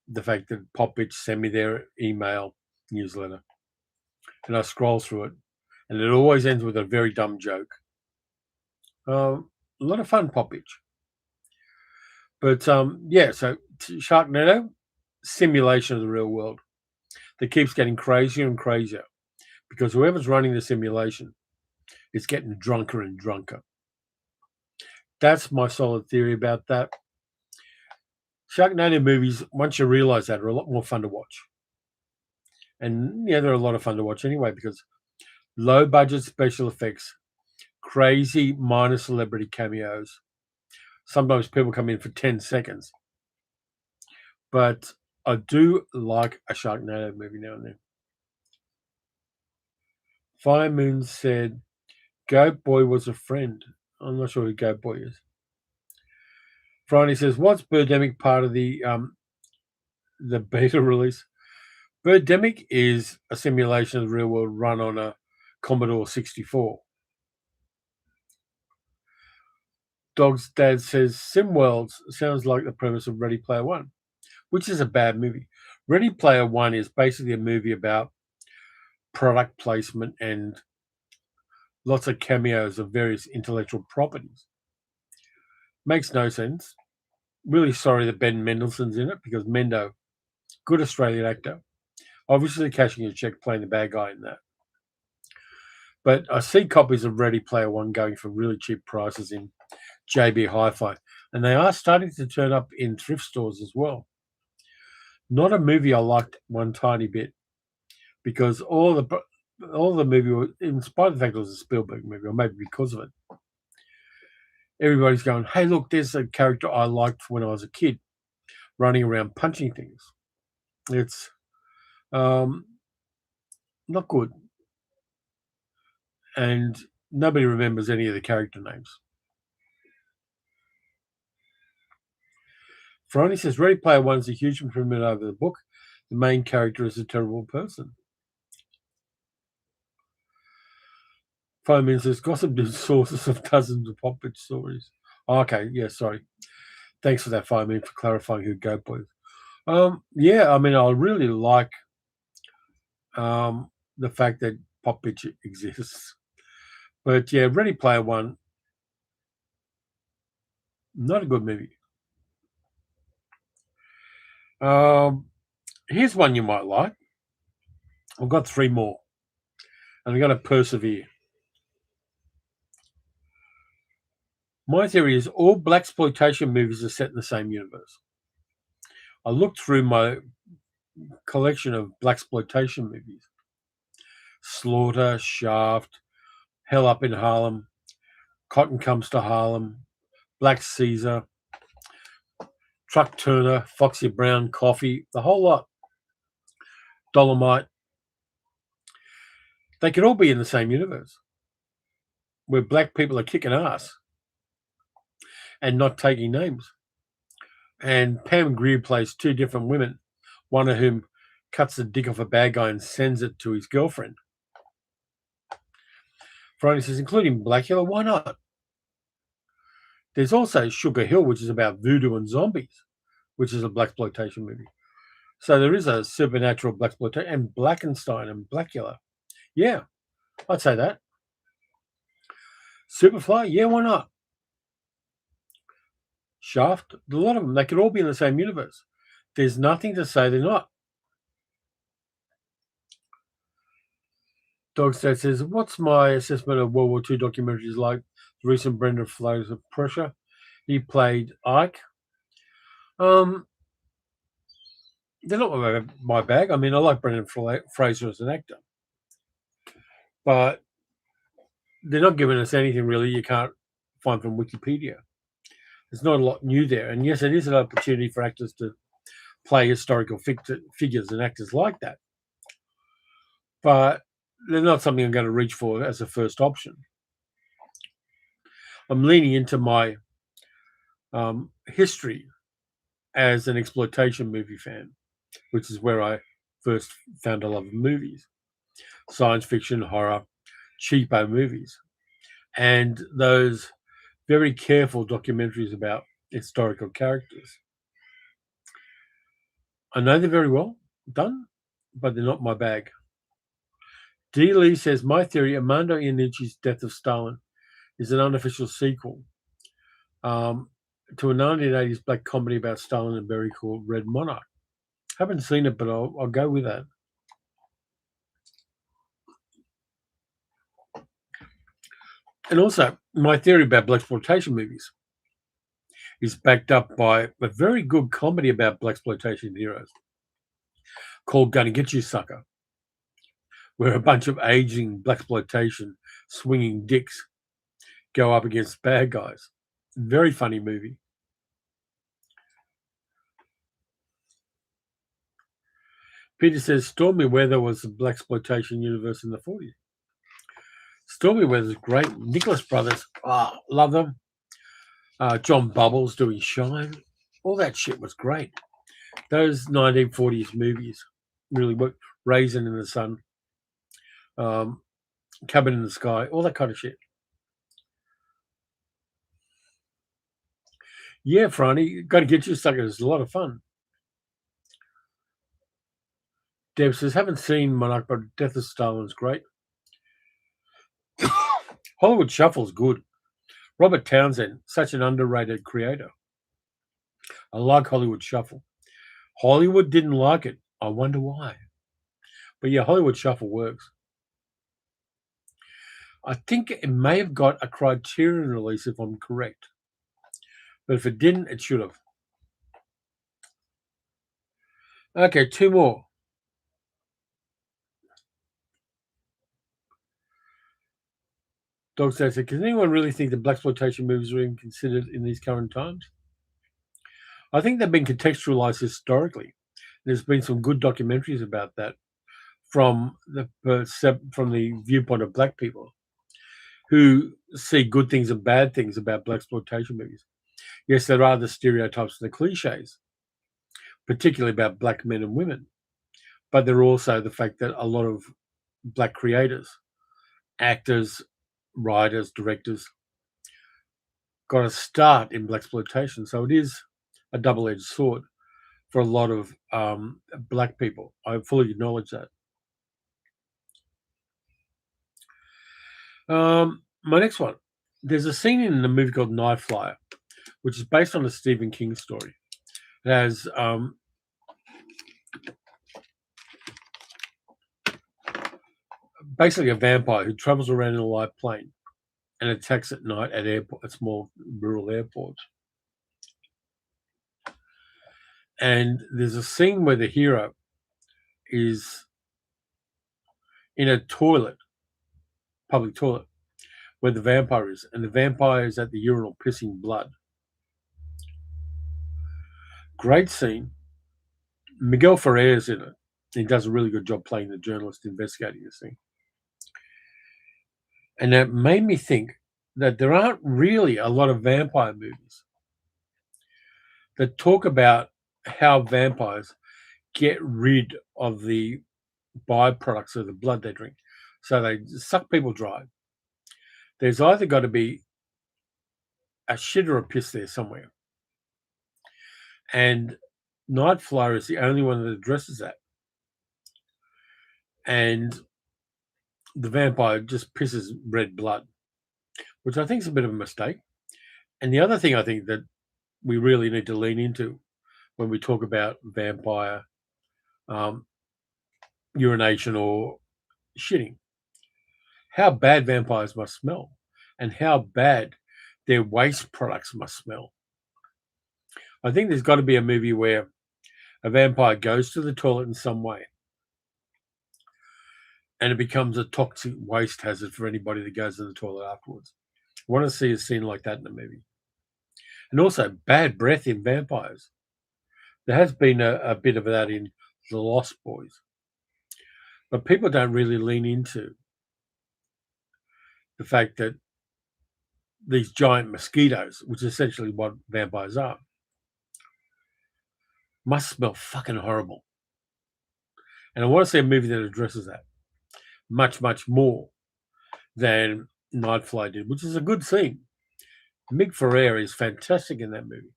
the fact that Pop Bitch send me their email newsletter, and I scroll through it, and it always ends with a very dumb joke. A lot of fun, Pop Bitch. But yeah, so Sharknado, simulation of the real world that keeps getting crazier and crazier because whoever's running the simulation is getting drunker and drunker. That's my solid theory about that. Sharknado movies, once you realize that, are a lot more fun to watch. And yeah, they're a lot of fun to watch anyway because low budget special effects, crazy minor celebrity cameos. Sometimes people come in for 10 seconds. But I do like a Sharknado movie now and then. Firemoon said, Goat Boy was a friend. I'm not sure who Goat Boy is. Friday says, what's Birdemic part of the beta release? Birdemic is a simulation of the real world run on a Commodore 64. Dog's dad says, SimWorlds sounds like the premise of Ready Player One, which is a bad movie. Ready Player One is basically a movie about product placement and lots of cameos of various intellectual properties. Makes no sense. Really sorry that Ben Mendelsohn's in it because Mendo, good Australian actor, obviously cashing a check playing the bad guy in that. But I see copies of Ready Player One going for really cheap prices in JB Hi-Fi, and they are starting to turn up in thrift stores as well. Not a movie I liked one tiny bit because all the movie, in spite of the fact it was a Spielberg movie, or maybe because of it, everybody's going, hey, look, there's a character I liked when I was a kid running around punching things. It's not good, and nobody remembers any of the character names. Ferroni says Ready Player One is a huge improvement over the book. The main character is a terrible person. Foreman says gossip is sources of dozens of pop bitch stories. Oh, okay, yeah, sorry. Thanks for that, Foreman, for clarifying who Goat Boy is. Yeah, I mean, I really like the fact that pop bitch exists. But yeah, Ready Player One, not a good movie. Here's one you might like. I've got 3 more, and I've got to persevere. My theory is all blaxploitation movies are set in the same universe. I looked through my collection of blaxploitation movies: Slaughter, Shaft, Hell Up in Harlem, Cotton Comes to Harlem, Black Caesar, Truck Turner, Foxy Brown, Coffee, the whole lot. Dolomite. They could all be in the same universe where black people are kicking ass and not taking names. And Pam Grier plays 2 different women, one of whom cuts the dick off a bad guy and sends it to his girlfriend. Friday says, including Blackula, why not? There's also Sugar Hill, which is about voodoo and zombies, which is a blaxploitation movie. So there is a supernatural blaxploitation, and Blackenstein and Blackula. Yeah, I'd say that. Superfly, yeah, why not? Shaft, a lot of them, they could all be in the same universe. There's nothing to say they're not. Dogstat says, what's my assessment of World War II documentaries like the recent Brendan Flows of Pressure? He played Ike. They're not my bag. I mean, I like Brendan Fraser as an actor. But they're not giving us anything really you can't find from Wikipedia. There's not a lot new there. And yes, it is an opportunity for actors to play historical figures and actors like that. But they're not something I'm going to reach for as a first option. I'm leaning into my history as an exploitation movie fan, which is where I first found a love of movies. Science fiction, horror, cheapo movies. And those very careful documentaries about historical characters. I know they're very well done, but they're not my bag. D. Lee says, my theory, Armando Iannucci's Death of Stalin is an unofficial sequel to a 1980s black comedy about Stalin and Berry called Red Monarch. Haven't seen it, but I'll go with that. And also, my theory about blaxploitation movies is backed up by a very good comedy about blaxploitation heroes called Gonna Get You, Sucker, where a bunch of aging blaxploitation swinging dicks go up against bad guys. Very funny movie. Peter says Stormy Weather was a blaxploitation universe in the 40s. Stormy Weather's great. Nicholas Brothers, love them. John Bubbles doing Shine. All that shit was great. Those 1940s movies really worked. Raisin in the Sun, Cabin in the Sky, all that kind of shit. Yeah, Franny, got to get you stuck. It's a lot of fun. Deb says, haven't seen Monarch, but Death of Stalin's great. Hollywood Shuffle's good. Robert Townsend, such an underrated creator. I like Hollywood Shuffle. Hollywood didn't like it. I wonder why. But yeah, Hollywood Shuffle works. I think it may have got a Criterion release if I'm correct. But if it didn't, it should have. Okay, 2 more. Dog says, can anyone really think that blaxploitation movies are even considered in these current times? I think they've been contextualized historically. There's been some good documentaries about that from the viewpoint of black people who see good things and bad things about blaxploitation movies. Yes, there are the stereotypes and the cliches, particularly about black men and women, but there are also the fact that a lot of black creators, actors, writers, directors got a start in blaxploitation. So it is a double-edged sword for a lot of black people. I fully acknowledge that. My next one. There's a scene in the movie called Night Flyer, which is based on a Stephen King story. It has basically a vampire who travels around in a light plane and attacks at night at small rural airports. And there's a scene where the hero is in a toilet, public toilet, where the vampire is, and the vampire is at the urinal pissing blood. Great scene. Miguel Ferrer's in it. He does a really good job playing the journalist investigating this thing. And that made me think that there aren't really a lot of vampire movies that talk about how vampires get rid of the byproducts of the blood they drink. So they suck people dry. There's either got to be a shit or a piss there somewhere. And Night Flyer is the only one that addresses that. And the vampire just pisses red blood, which I think is a bit of a mistake. And the other thing I think that we really need to lean into when we talk about vampire urination or shitting, how bad vampires must smell and how bad their waste products must smell. I think there's got to be a movie where a vampire goes to the toilet in some way and it becomes a toxic waste hazard for anybody that goes to the toilet afterwards. I want to see a scene like that in a movie. And also bad breath in vampires. There has been a bit of that in The Lost Boys. But people don't really lean into the fact that these giant mosquitoes, which is essentially what vampires are, must smell fucking horrible. And I want to see a movie that addresses that much, much more than Night Flyer did, which is a good scene. Mig Ferrer is fantastic in that movie.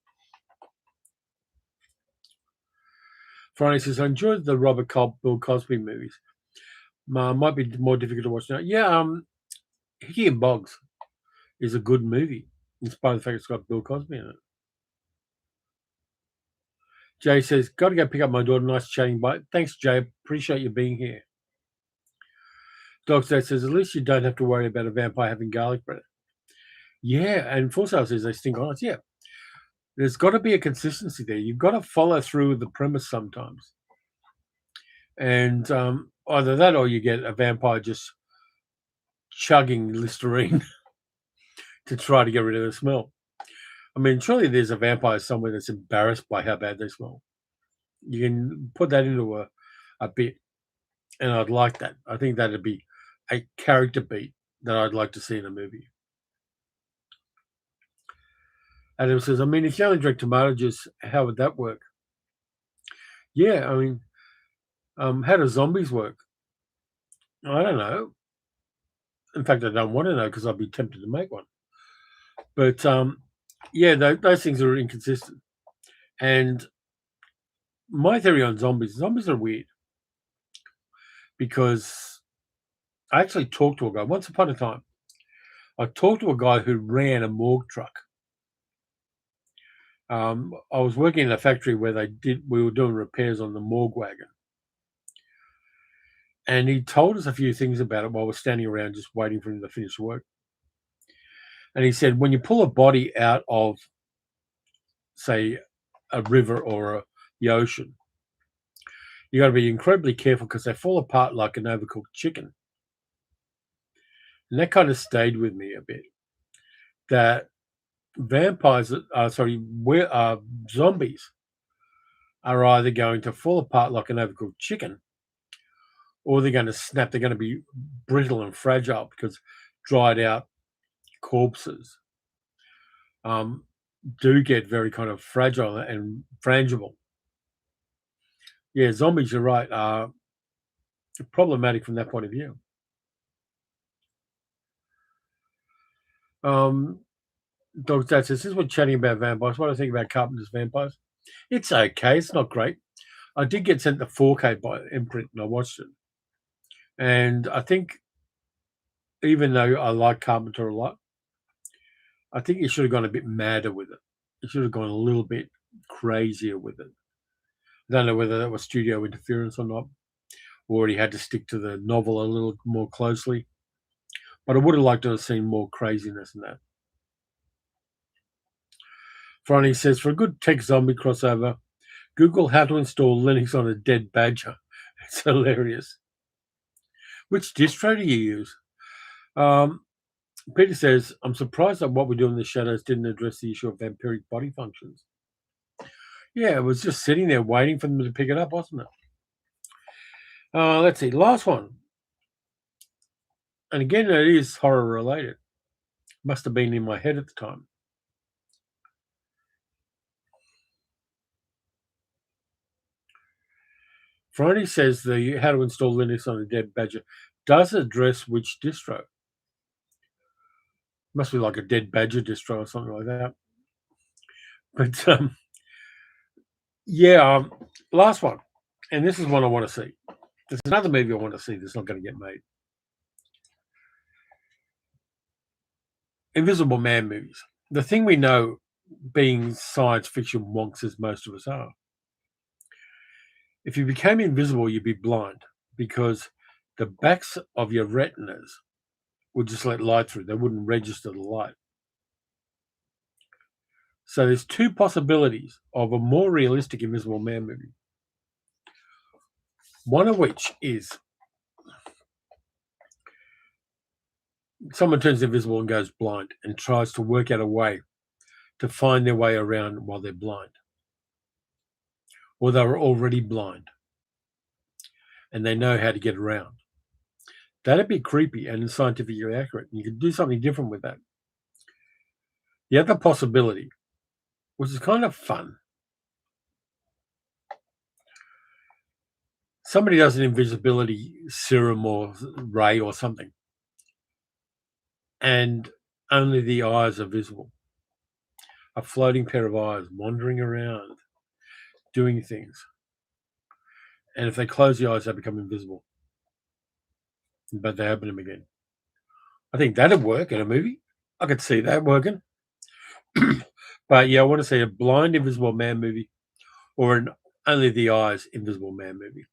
Friday says, I enjoyed the Bill Cosby movies. Might be more difficult to watch now. Yeah, Hickey and Boggs is a good movie, in spite of the fact it's got Bill Cosby in it. Jay says, got to go pick up my daughter. Nice chatting. Bye. Thanks, Jay. Appreciate you being here. Dog State says, at least you don't have to worry about a vampire having garlic breath. Yeah, and Full says they stink on us. Yeah. There's got to be a consistency there. You've got to follow through with the premise sometimes. And either that or you get a vampire just chugging Listerine to try to get rid of the smell. I mean, surely there's a vampire somewhere that's embarrassed by how bad they smell. You can put that into a bit, and I'd like that. I think that'd be a character beat that I'd like to see in a movie. Adam says, I mean, if you only drink tomato juice, how would that work? Yeah, I mean, how do zombies work? I don't know. In fact, I don't want to know because I'd be tempted to make one. But yeah, those things are inconsistent. And my theory on zombies are weird because I actually talked to a guy once upon a time. I talked to a guy who ran a morgue truck. I was working in a factory where we were doing repairs on the morgue wagon. And he told us a few things about it while we're standing around just waiting for him to finish work. And he said, when you pull a body out of, say, a river or the ocean, you got to be incredibly careful because they fall apart like an overcooked chicken. And that kind of stayed with me a bit. That zombies are either going to fall apart like an overcooked chicken, or they're going to snap. They're going to be brittle and fragile because dried out corpses do get very kind of fragile and frangible. Yeah, zombies, you're right, are problematic from that point of view. Dog Dad says, since we're chatting about vampires, what do I think about Carpenter's Vampires? It's okay. It's not great. I did get sent the 4K by imprint and I watched it. And I think even though I like Carpenter a lot, I think he should have gone a bit madder with it. He should have gone a little bit crazier with it. I don't know whether that was studio interference or not, or he had to stick to the novel a little more closely. But I would have liked to have seen more craziness in that. Franny says, for a good tech zombie crossover, Google how to install Linux on a dead badger. It's hilarious. Which distro do you use? Peter says, I'm surprised that what we do in the shadows didn't address the issue of vampiric body functions. Yeah, it was just sitting there waiting for them to pick it up, wasn't it? Let's see, last one. And again, it is horror related. Must have been in my head at the time. Friday says the how to install Linux on a dead badger does address which distro. Must be like a dead badger distro or something like that. But yeah, last one, and this is one I want to see. There's another movie I want to see that's not going to get made. Invisible Man movies. The thing we know, being science fiction wonks as most of us are, if you became invisible, you'd be blind because the backs of your retinas would just let light through. They wouldn't register the light. So there's two possibilities of a more realistic Invisible Man movie. One of which is someone turns invisible and goes blind and tries to work out a way to find their way around while they're blind. Or they were already blind and they know how to get around. That'd be creepy and scientifically accurate. You could do something different with that. The other possibility, which is kind of fun, somebody does an invisibility serum or ray or something, and only the eyes are visible. A floating pair of eyes wandering around, doing things. And if they close the eyes, they become invisible. But they open them again. I think that'd work in a movie. I could see that working. But yeah, I want to see a blind Invisible Man movie or an only the eyes Invisible Man movie.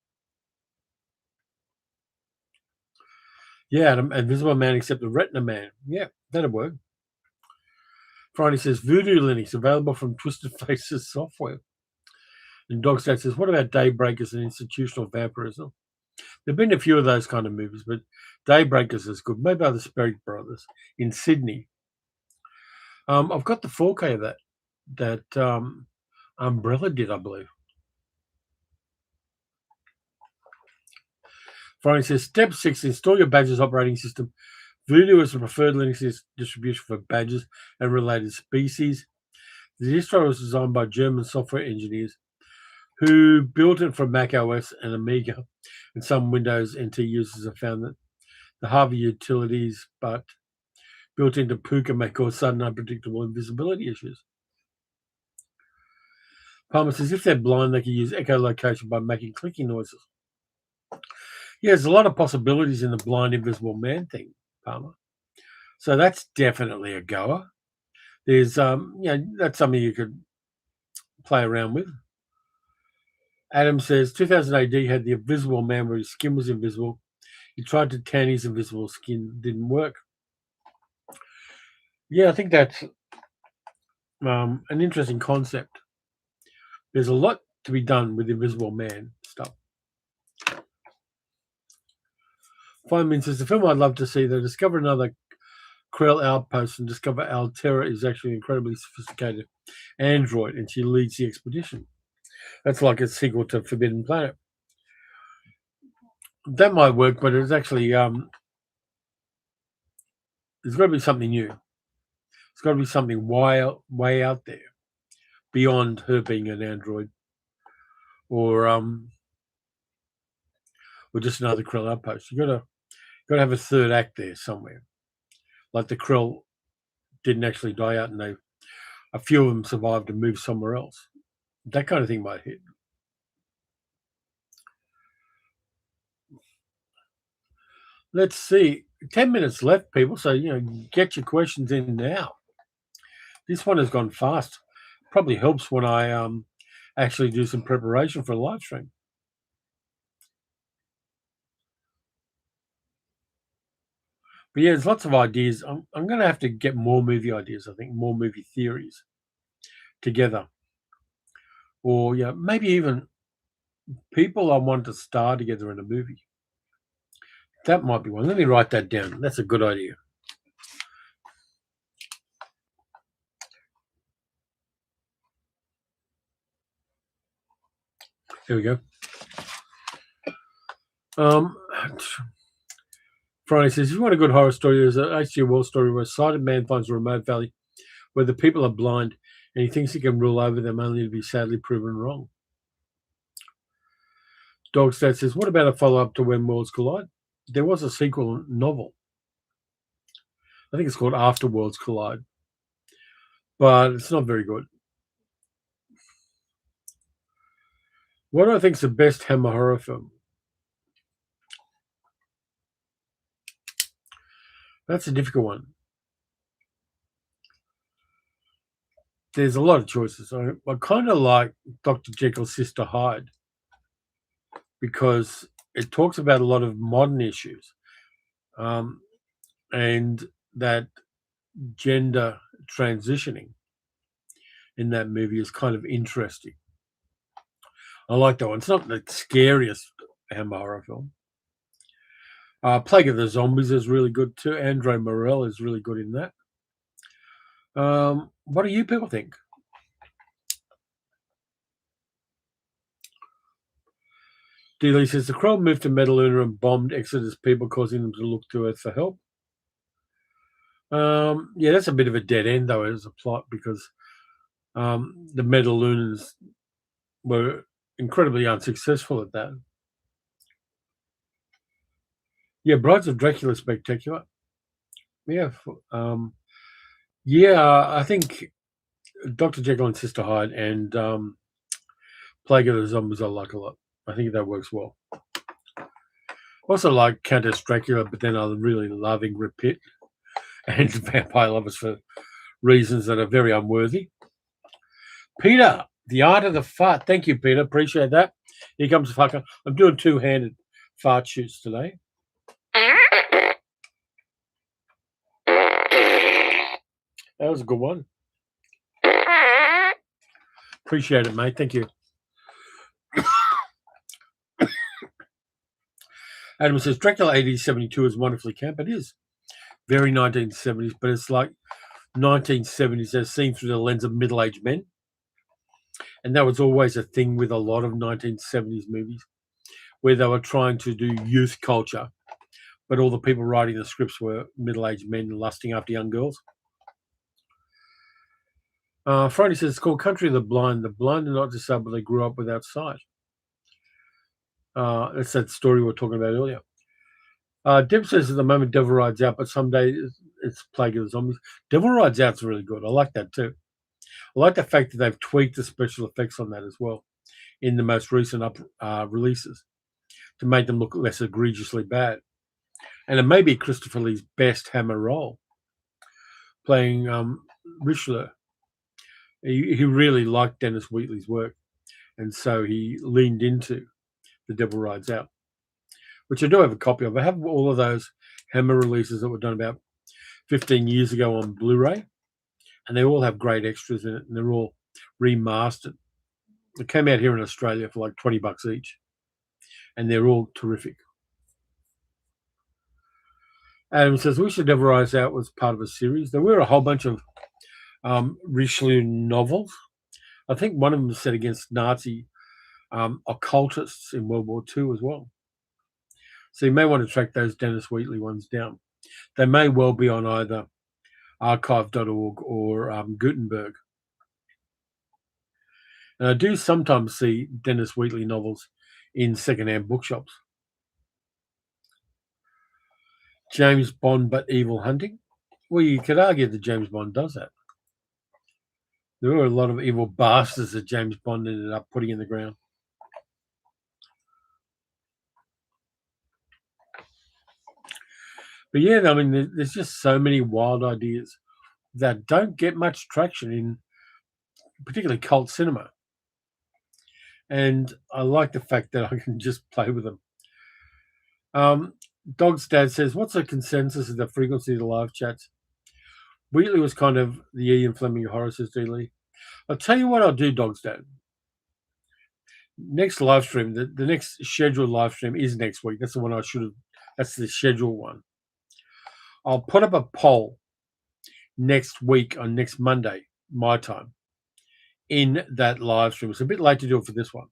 Yeah, an Invisible Man except the Retina Man. Yeah, that'd work. Friday says Voodoo Linux available from Twisted Faces software. And Dogstad says, what about Daybreakers and Institutional Vampirism? There have been a few of those kind of movies, but Daybreakers is good. Made by the Sperry Brothers in Sydney. I've got the 4K of that Umbrella did, I believe. Friday says, step 6, install your Badges operating system. Voodoo is the preferred Linux distribution for badges and related species. The distro was designed by German software engineers who built it for Mac OS and Amiga, and some Windows NT users have found that the Harvey utilities, but built into Puka may cause sudden unpredictable invisibility issues. Palmer says if they're blind, they can use echolocation by making clicking noises. Yeah, there's a lot of possibilities in the blind Invisible Man thing, Palmer. So that's definitely a goer. There's, that's something you could play around with. Adam says 2000 AD had the Invisible Man where his skin was invisible. He tried to tan his invisible skin, didn't work. Yeah, I think that's an interesting concept. There's a lot to be done with Invisible Man stuff. Feynman says the film I'd love to see, they discover another Krell outpost and discover Altera is actually an incredibly sophisticated android and she leads the expedition. That's like a sequel to Forbidden Planet. That might work, but it's actually there's got to be something new. It's got to be something way out there beyond her being an android, or just another Krill outpost. You got to have a third act there somewhere. Like the Krill didn't actually die out, and a few of them survived and moved somewhere else. That kind of thing might hit. Let's see. 10 minutes left, people. So, get your questions in now. This one has gone fast. Probably helps when I actually do some preparation for a live stream. But yeah, there's lots of ideas. I'm going to have to get more movie ideas, I think, more movie theories together. Or, maybe even people I want to star together in a movie. That might be one. Let me write that down. That's a good idea. Here we go. Friday says, if you want a good horror story, there's an H.G. Wells story where a sighted man finds a remote valley where the people are blind and he thinks he can rule over them only to be sadly proven wrong. Dogstat says, what about a follow-up to When Worlds Collide? There was a sequel novel. I think it's called After Worlds Collide. But it's not very good. What do I think is the best Hammer horror film? That's a difficult one. There's a lot of choices. I kind of like Dr. Jekyll's Sister Hyde because it talks about a lot of modern issues, and that gender transitioning in that movie is kind of interesting. I like that one. It's not the scariest Hammer horror film. Plague of the Zombies is really good too. Andre Morell is really good in that. What do you people think? D-Lee says, the Kroll moved to Metaluna and bombed Exodus people, causing them to look to Earth for help. Yeah, that's a bit of a dead end, though, as a plot, because the Metalunans were incredibly unsuccessful at that. Yeah, Brides of Dracula is spectacular. Yeah, I think Dr. Jekyll and Sister Hyde and Plague of the Zombies I like a lot. I think that works well. Also like Countess Dracula, but then I really love Ingrid Pitt and Vampire Lovers for reasons that are very unworthy. Peter, the art of the fart. Thank you, Peter. Appreciate that. Here comes the fucker. I'm doing two-handed fart shoots today. That was a good one. Appreciate it, mate. Thank you. Adam says, Dracula 1872 is wonderfully camp. It is. Very 1970s, but it's like 1970s as seen through the lens of middle-aged men. And that was always a thing with a lot of 1970s movies, where they were trying to do youth culture, but all the people writing the scripts were middle-aged men lusting after young girls. Friday says, it's called Country of the Blind. The blind are not disabled, they grew up without sight. That's that story we were talking about earlier. Deb says at the moment Devil Rides Out, but someday it's Plague of the Zombies. Devil Rides Out's really good. I like that too. I like the fact that they've tweaked the special effects on that as well in the most recent releases to make them look less egregiously bad. And it may be Christopher Lee's best Hammer role, playing Richelieu. He really liked Dennis Wheatley's work, and so he leaned into The Devil Rides Out, which I do have a copy of. I have all of those Hammer releases that were done about 15 years ago on Blu-ray, and they all have great extras in it, and they're all remastered. They came out here in Australia for like $20 each, and they're all terrific. Adam says, wish The Devil Rides Out was part of a series. There were a whole bunch of Richelieu novels. I think one of them was set against Nazi occultists in World War II as well. So you may want to track those Dennis Wheatley ones down. They may well be on either archive.org or Gutenberg. And I do sometimes see Dennis Wheatley novels in secondhand bookshops. James Bond but evil hunting? Well, you could argue that James Bond does that. There were a lot of evil bastards that James Bond ended up putting in the ground. But yeah, I mean, there's just so many wild ideas that don't get much traction in particularly cult cinema. And I like the fact that I can just play with them. Dog's dad says, what's the consensus of the frequency of the live chats? Wheatley was kind of the Ian Fleming horror, says D. Lee. I'll tell you what I'll do, Dog's dad. Next live stream, the next scheduled live stream is next week. That's the one that's the scheduled one. I'll put up a poll next week on next Monday, my time, in that live stream. It's a bit late to do it for this one.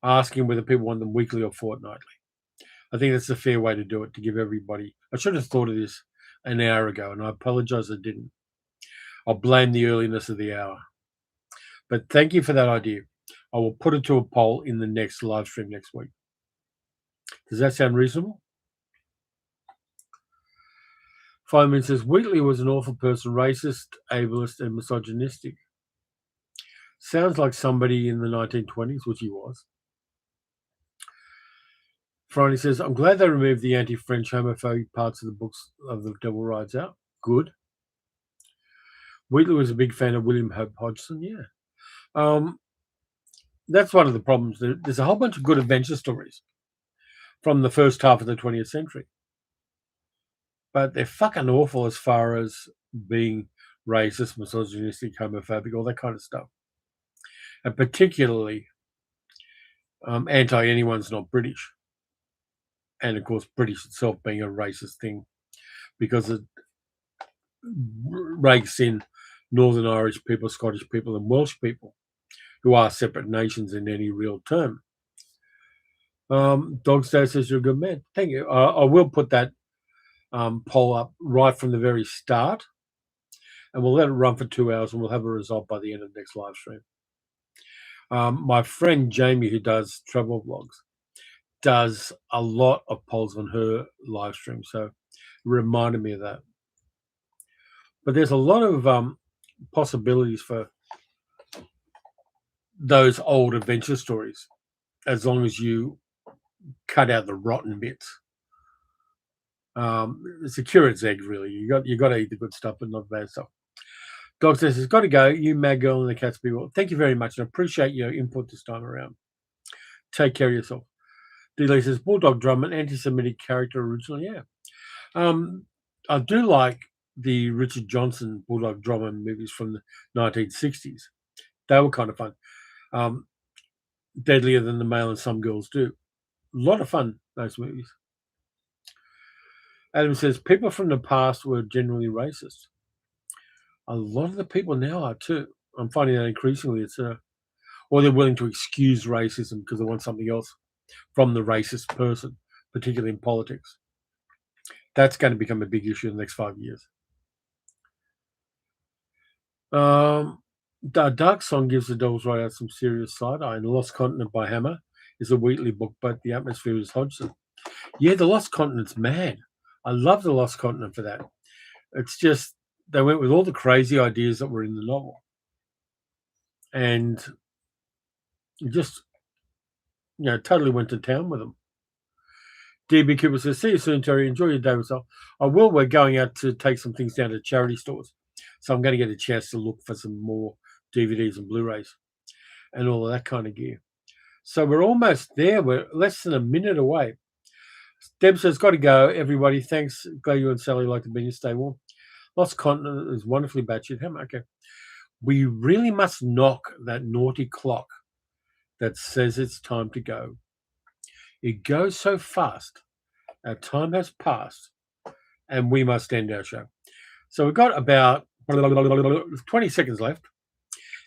Asking whether people want them weekly or fortnightly. I think that's a fair way to do it, to give everybody. I should have thought of this an hour ago, and I apologize I didn't. I'll blame the earliness of the hour. But thank you for that idea. I will put it to a poll in the next live stream next week. Does that sound reasonable? Feynman says, Wheatley was an awful person, racist, ableist, and misogynistic. Sounds like somebody in the 1920s, which he was. Friday says, I'm glad they removed the anti-French homophobic parts of the books of The Devil Rides Out. Good. Wheatley was a big fan of William Hope Hodgson, yeah. That's one of the problems. There's a whole bunch of good adventure stories from the first half of the 20th century. But they're fucking awful as far as being racist, misogynistic, homophobic, all that kind of stuff. And particularly anti-anyone's not British. And, of course, British itself being a racist thing because it rakes in Northern Irish people, Scottish people, and Welsh people who are separate nations in any real term. Dogstay says you're a good man. Thank you. I will put that poll up right from the very start, and we'll let it run for 2 hours, and we'll have a result by the end of the next live stream. My friend Jamie, who does travel vlogs, does a lot of polls on her live stream, so it reminded me of that. But there's a lot of possibilities for those old adventure stories, as long as you cut out the rotten bits. It's a curate's egg, really. You got to eat the good stuff, but not the bad stuff. Dog says, it's got to go. You, Mad Girl, and the cats be well. Thank you very much, and I appreciate your input this time around. Take care of yourself. D-Lee says, Bulldog Drummond, anti-Semitic character originally, yeah. I do like the Richard Johnson Bulldog Drummond movies from the 1960s. They were kind of fun. Deadlier Than the Male and Some Girls Do. A lot of fun, those movies. Adam says, people from the past were generally racist. A lot of the people now are too. I'm finding that increasingly or they're willing to excuse racism because they want something else from the racist person, particularly in politics. That's going to become a big issue in the next 5 years. Dark Song gives The Devil's Ride Out some serious side-eye, and The Lost Continent by Hammer is a Wheatley book, but The Atmosphere is Hodgson. Yeah, The Lost Continent's mad. I love The Lost Continent for that. It's just, they went with all the crazy ideas that were in the novel. And just, totally went to town with them. DB Cooper says, see you soon, Terry. Enjoy your day with yourself. I will. We're going out to take some things down to charity stores. So I'm going to get a chance to look for some more DVDs and Blu-rays and all of that kind of gear. So we're almost there. We're less than a minute away. Deb says, got to go, everybody. Thanks. Glad you and Sally like to be here. Stay warm. Lost Continent is wonderfully batshit. Okay. We really must knock that naughty clock that says it's time to go. It goes so fast. Our time has passed, and we must end our show. So we've got about 20 seconds left.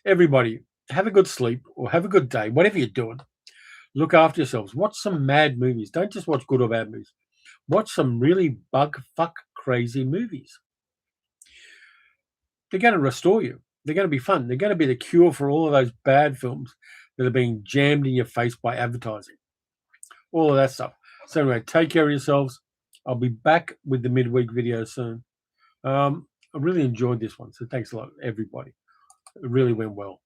Everybody, have a good sleep or have a good day, whatever you're doing. Look after yourselves. Watch some mad movies. Don't just watch good or bad movies. Watch some really bug fuck crazy movies. They're going to restore you. They're going to be fun. They're going to be the cure for all of those bad films that are being jammed in your face by advertising. All of that stuff. So anyway, take care of yourselves. I'll be back with the midweek video soon. I really enjoyed this one. So thanks a lot, everybody. It really went well.